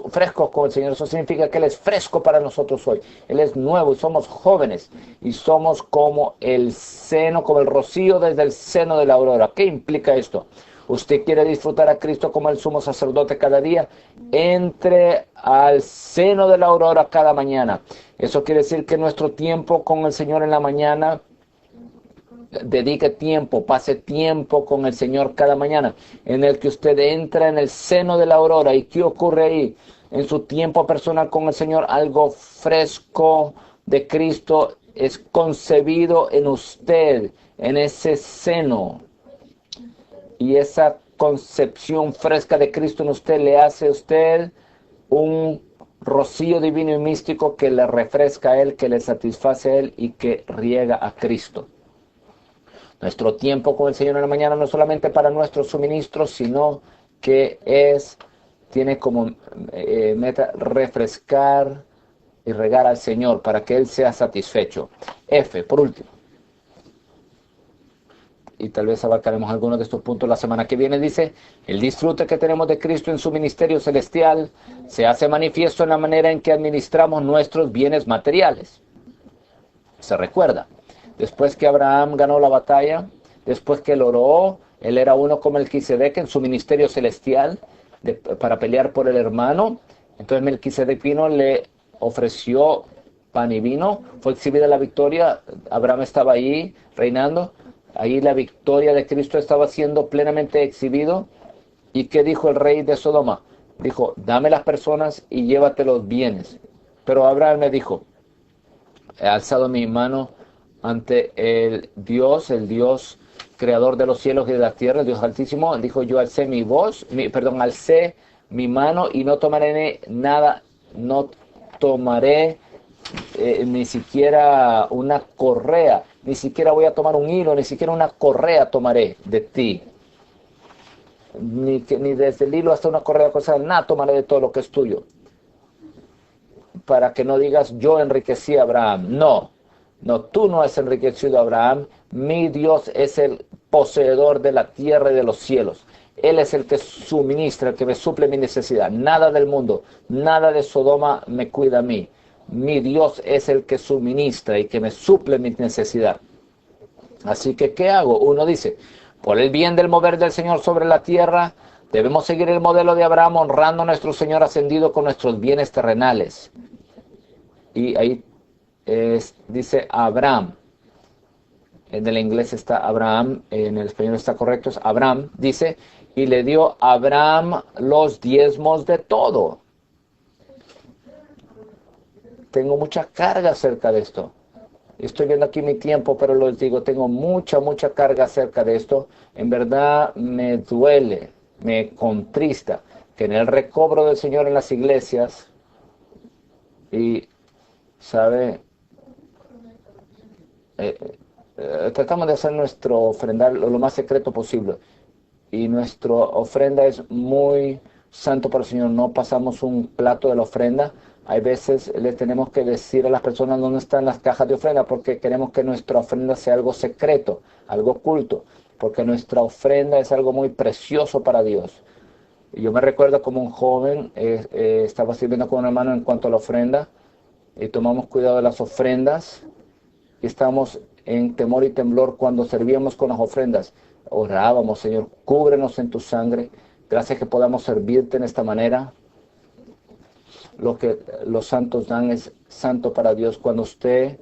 frescos con el Señor. Eso significa que Él es fresco para nosotros hoy. Él es nuevo y somos jóvenes. Y somos como el seno, como el rocío desde el seno de la aurora. ¿Qué implica esto? Usted quiere disfrutar a Cristo como el sumo sacerdote cada día, entre al seno de la aurora cada mañana. Eso quiere decir que nuestro tiempo con el Señor en la mañana, dedique tiempo, pase tiempo con el Señor cada mañana, en el que usted entra en el seno de la aurora. ¿Y qué ocurre ahí? En su tiempo personal con el Señor, algo fresco de Cristo es concebido en usted, en ese seno. Y esa concepción fresca de Cristo en usted le hace a usted un rocío divino y místico que le refresca a Él, que le satisface a Él y que riega a Cristo. Nuestro tiempo con el Señor en la mañana no es solamente para nuestros suministros, sino que tiene como meta refrescar y regar al Señor para que Él sea satisfecho. F, por último. Y tal vez abarcaremos algunos de estos puntos la semana que viene. Dice: el disfrute que tenemos de Cristo en su ministerio celestial se hace manifiesto en la manera en que administramos nuestros bienes materiales. Se recuerda, después que Abraham ganó la batalla, después que él oró, él era uno con Melquisedec en su ministerio celestial para pelear por el hermano. Entonces Melquisedec vino, le ofreció pan y vino, fue exhibida la victoria. Abraham estaba ahí reinando. Ahí la victoria de Cristo estaba siendo plenamente exhibido. ¿Y qué dijo el rey de Sodoma? Dijo: dame las personas y llévate los bienes. Pero Abraham me dijo: he alzado mi mano ante el Dios creador de los cielos y de la tierra, el Dios altísimo. Dijo: yo alcé mi mano y no tomaré nada, no tomaré ni siquiera una correa, ni siquiera voy a tomar un hilo, ni siquiera una correa tomaré de ti. ni desde el hilo hasta una correa cosa, nada tomaré de todo lo que es tuyo. Para que no digas, yo enriquecí a Abraham. No, no, tú no has enriquecido a Abraham. Mi Dios es el poseedor de la tierra y de los cielos. Él es el que suministra, el que me suple mi necesidad. Nada del mundo, nada de Sodoma me cuida a mí. Mi Dios es el que suministra y que me suple mi necesidad. Así que, ¿qué hago? Uno dice, por el bien del mover del Señor sobre la tierra, debemos seguir el modelo de Abraham, honrando a nuestro Señor ascendido con nuestros bienes terrenales. Y ahí dice Abraham. En el inglés está Abraham, en el español está correcto, es Abraham. Dice, y le dio a Abraham los diezmos de todo. Tengo mucha carga acerca de esto. Estoy viendo aquí mi tiempo, pero les digo, tengo mucha carga acerca de esto. En verdad me duele, me contrista que en el recobro del Señor en las iglesias, y, ¿sabe? Tratamos de hacer nuestro ofrendar lo más secreto posible. Y nuestra ofrenda es muy santo para el Señor. No pasamos un plato de la ofrenda. Hay veces le tenemos que decir a las personas dónde están las cajas de ofrenda porque queremos que nuestra ofrenda sea algo secreto, algo oculto, porque nuestra ofrenda es algo muy precioso para Dios. Y yo me recuerdo como un joven, estaba sirviendo con un hermano en cuanto a la ofrenda, y tomamos cuidado de las ofrendas, y estábamos en temor y temblor cuando servíamos con las ofrendas. Orábamos, Señor, cúbrenos en tu sangre, gracias que podamos servirte en esta manera. Lo que los santos dan es santo para Dios. Cuando usted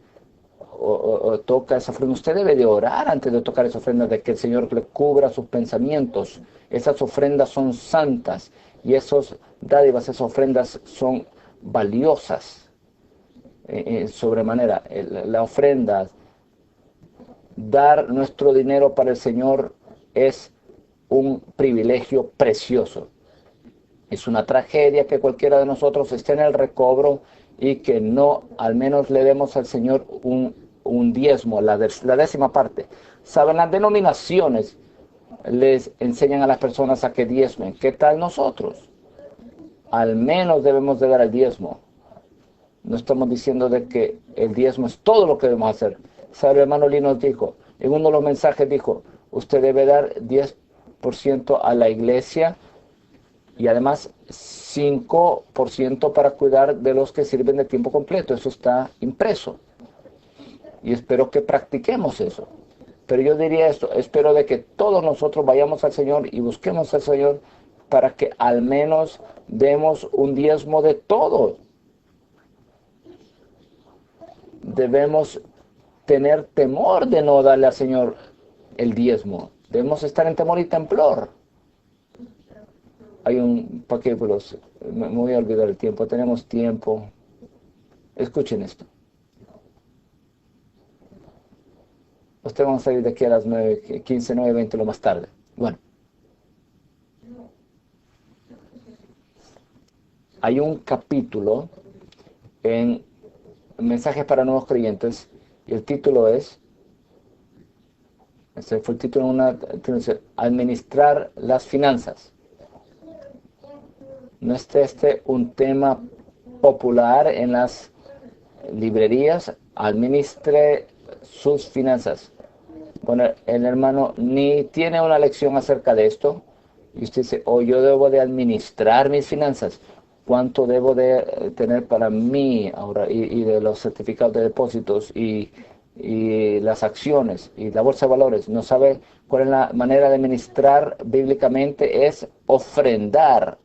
toca esa ofrenda, usted debe de orar antes de tocar esa ofrenda, de que el Señor le cubra sus pensamientos. Esas ofrendas son santas y esas dádivas, esas ofrendas son valiosas sobremanera. La ofrenda, dar nuestro dinero para el Señor es un privilegio precioso. Es una tragedia que cualquiera de nosotros esté en el recobro y que no al menos le demos al Señor un diezmo, la décima parte. Saben, las denominaciones les enseñan a las personas a que diezmen. ¿Qué tal nosotros? Al menos debemos de dar el diezmo. No estamos diciendo de que el diezmo es todo lo que debemos hacer. ¿Sabe, hermano Lee nos dijo? En uno de los mensajes dijo, usted debe dar 10% a la iglesia y además 5% para cuidar de los que sirven de tiempo completo. Eso está impreso. Y espero que practiquemos eso. Pero yo diría esto, espero de que todos nosotros vayamos al Señor y busquemos al Señor para que al menos demos un diezmo de todo. Debemos tener temor de no darle al Señor el diezmo. Debemos estar en temor y temblor. Hay un paquete, me voy a olvidar el tiempo, tenemos tiempo. Escuchen esto. Ustedes van a salir de aquí a las 9:15, 9:20 lo más tarde. Bueno. Hay un capítulo en Mensajes para Nuevos Creyentes y el título es, este fue el título de una, Administrar las Finanzas. ¿No es este un tema popular en las librerías? Administre sus finanzas. Bueno, el hermano ni tiene una lección acerca de esto y usted dice, yo debo de administrar mis finanzas. ¿Cuánto debo de tener para mí ahora? Y de los certificados de depósitos y las acciones y la bolsa de valores. No sabe cuál es la manera de administrar bíblicamente. Es ofrendar.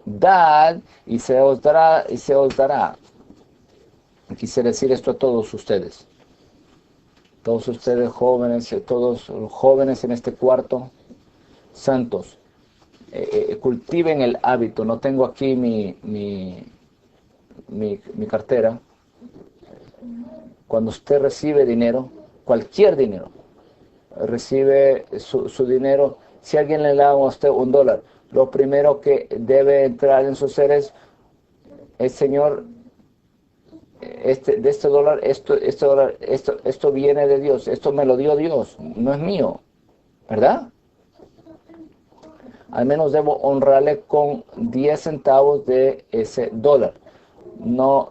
Dad y se os dará. Quisiera decir esto a todos ustedes. Todos ustedes jóvenes, todos los jóvenes en este cuarto, santos. Cultiven el hábito. No tengo aquí mi cartera. Cuando usted recibe dinero, cualquier dinero, recibe su dinero, si alguien le da a usted $1, lo primero que debe entrar en su ser es, el Señor, de este dólar, esto viene de Dios, esto me lo dio Dios, no es mío, ¿verdad? al menos debo honrarle con 10 centavos de ese dólar. No,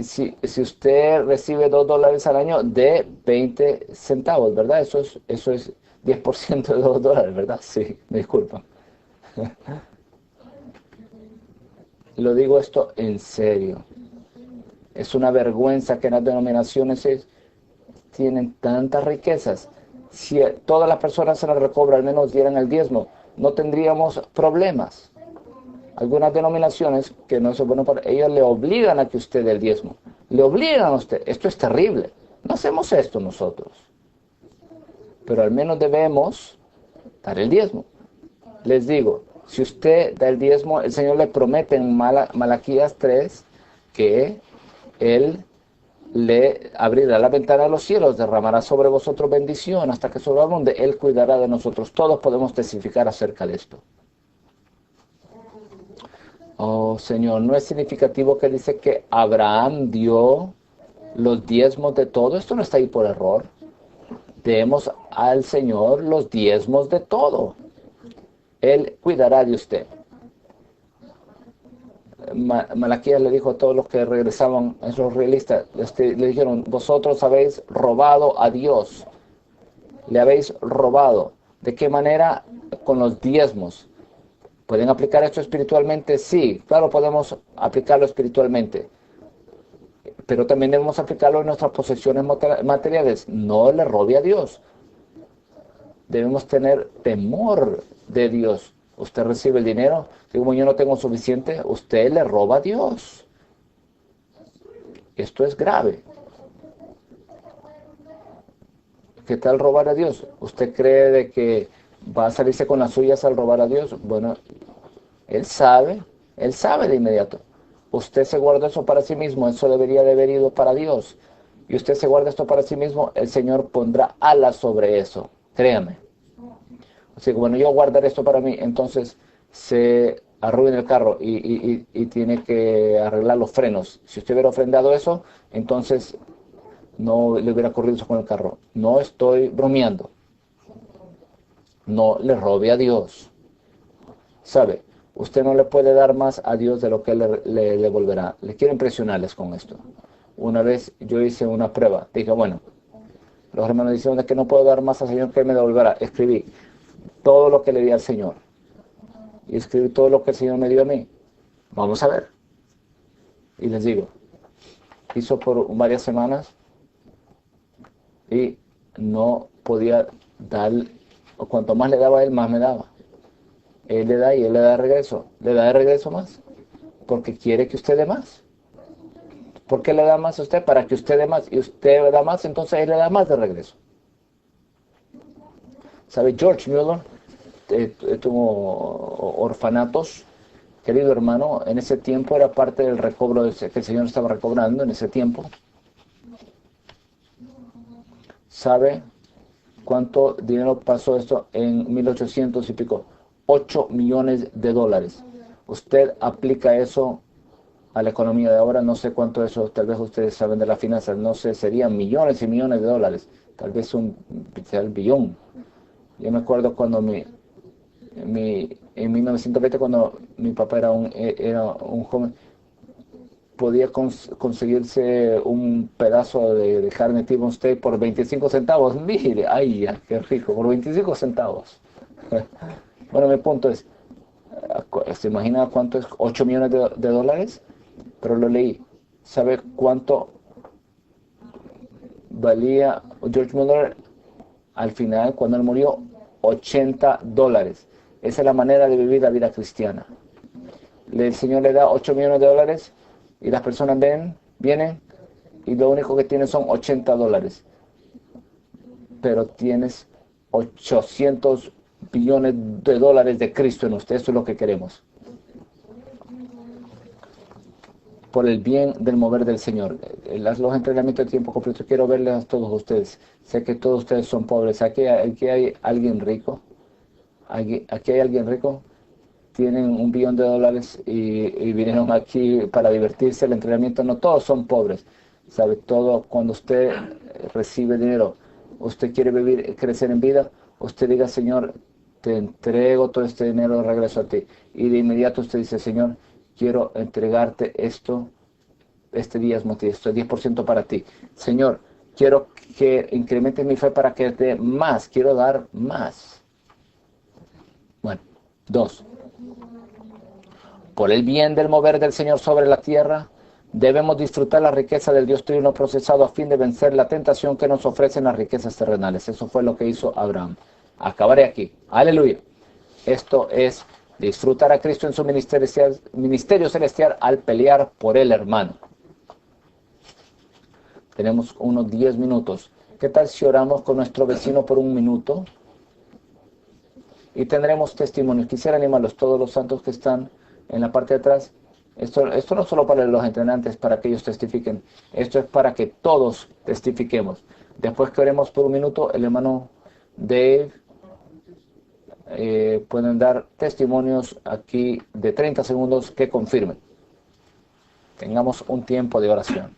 si usted recibe $2 al año, de 20 centavos, ¿verdad? Eso es 10% de $2, ¿verdad? Sí, me disculpan. Lo digo esto en serio. Es una vergüenza que las denominaciones tienen tantas riquezas. Si todas las personas en la recobra al menos dieran el diezmo, no tendríamos problemas. Algunas denominaciones, que no es bueno para ellos, le obligan a que usted dé el diezmo. Le obligan a usted. Esto es terrible. No hacemos esto nosotros. Pero al menos debemos dar el diezmo. Les digo, si usted da el diezmo, el Señor le promete en Malaquías 3 que Él le abrirá la ventana de los cielos, derramará sobre vosotros bendición hasta que sobreabunde. Él cuidará de nosotros. Todos podemos testificar acerca de esto. Oh, Señor, ¿no es significativo que dice que Abraham dio los diezmos de todo? Esto no está ahí por error. Demos al Señor los diezmos de todo. Él cuidará de usted. Malaquías le dijo a todos los que regresaban, a esos realistas, le dijeron, vosotros habéis robado a Dios. Le habéis robado. ¿De qué manera? Con los diezmos. ¿Pueden aplicar esto espiritualmente? Sí, claro, podemos aplicarlo espiritualmente. Pero también debemos aplicarlo en nuestras posesiones materiales. No le robe a Dios. Debemos tener temor de Dios. Usted recibe el dinero, y como yo no tengo suficiente, usted le roba a Dios. Esto es grave. ¿Qué tal robar a Dios? ¿Usted cree de que va a salirse con las suyas al robar a Dios? Bueno, Él sabe de inmediato. Usted se guarda eso para sí mismo, eso debería de haber ido para Dios. Y usted se guarda esto para sí mismo, el Señor pondrá alas sobre eso. Créame. Así que bueno, yo guardaré esto para mí, entonces se arruina el carro y tiene que arreglar los frenos. Si usted hubiera ofrendado eso, entonces no le hubiera ocurrido eso con el carro. No estoy bromeando. No le robe a Dios. ¿Sabe? Usted no le puede dar más a Dios de lo que Él le devolverá. Le quiero impresionarles con esto. Una vez yo hice una prueba. Dije, bueno, los hermanos dicen que no puedo dar más al Señor que Él me devolverá. Escribí todo lo que le di al Señor. Y escribí todo lo que el Señor me dio a mí. Vamos a ver. Y les digo, hizo por varias semanas y no podía dar, o cuanto más le daba a Él, más me daba. Él le da y Él le da de regreso. Le da de regreso más. Porque quiere que usted dé más. ¿Por qué le da más a usted? Para que usted dé más. Y usted da más, entonces Él le da más de regreso. ¿Sabe? George Mueller tuvo orfanatos. Querido hermano, en ese tiempo era parte del recobro que el Señor estaba recobrando en ese tiempo. ¿Sabe cuánto dinero pasó esto en 1800 y pico? 8 millones de dólares. Usted aplica eso a la economía de ahora, no sé cuánto eso, tal vez ustedes saben de las finanzas, no sé, serían millones y millones de dólares, tal vez un billón. Yo me acuerdo cuando en 1920, cuando mi papá era un joven, podía conseguirse un pedazo de carne T-bone steak por 25 centavos. Mire, ay, qué rico, por 25 centavos. Bueno, mi punto es, ¿se imagina cuánto es? 8 millones de dólares, pero lo leí. ¿Sabe cuánto valía George Mueller al final cuando él murió? $80. Esa es la manera de vivir la vida cristiana. El Señor le da 8 millones de dólares y las personas vienen y lo único que tienen son $80. Pero tienes 800 billones de dólares de Cristo en usted. Eso es lo que queremos. Por el bien del mover del Señor. Los entrenamientos de tiempo completo, quiero verles a todos ustedes. Sé que todos ustedes son pobres. Aquí hay alguien rico. Aquí hay alguien rico. Tienen $1 billón y vinieron aquí para divertirse. El entrenamiento, no todos son pobres. ¿Sabe? Todo, cuando usted recibe dinero, usted quiere crecer en vida, usted diga, Señor, te entrego todo este dinero de regreso a ti. Y de inmediato usted dice, Señor, quiero entregarte esto, este diezmo, esto es 10% para ti. Señor, quiero que incrementes mi fe para que dé más, quiero dar más. Bueno, 2. Por el bien del mover del Señor sobre la tierra, debemos disfrutar la riqueza del Dios trino procesado a fin de vencer la tentación que nos ofrecen las riquezas terrenales. Eso fue lo que hizo Abraham. Acabaré aquí. Aleluya. Esto es disfrutar a Cristo en su ministerio celestial al pelear por el hermano. Tenemos unos 10 minutos. ¿Qué tal si oramos con nuestro vecino por un minuto? Y tendremos testimonios. Quisiera animarlos, todos los santos que están en la parte de atrás. Esto no es solo para los entrenantes, para que ellos testifiquen. Esto es para que todos testifiquemos. Después que oremos por un minuto, el hermano Dave pueden dar testimonios aquí de 30 segundos que confirmen. Tengamos un tiempo de oración.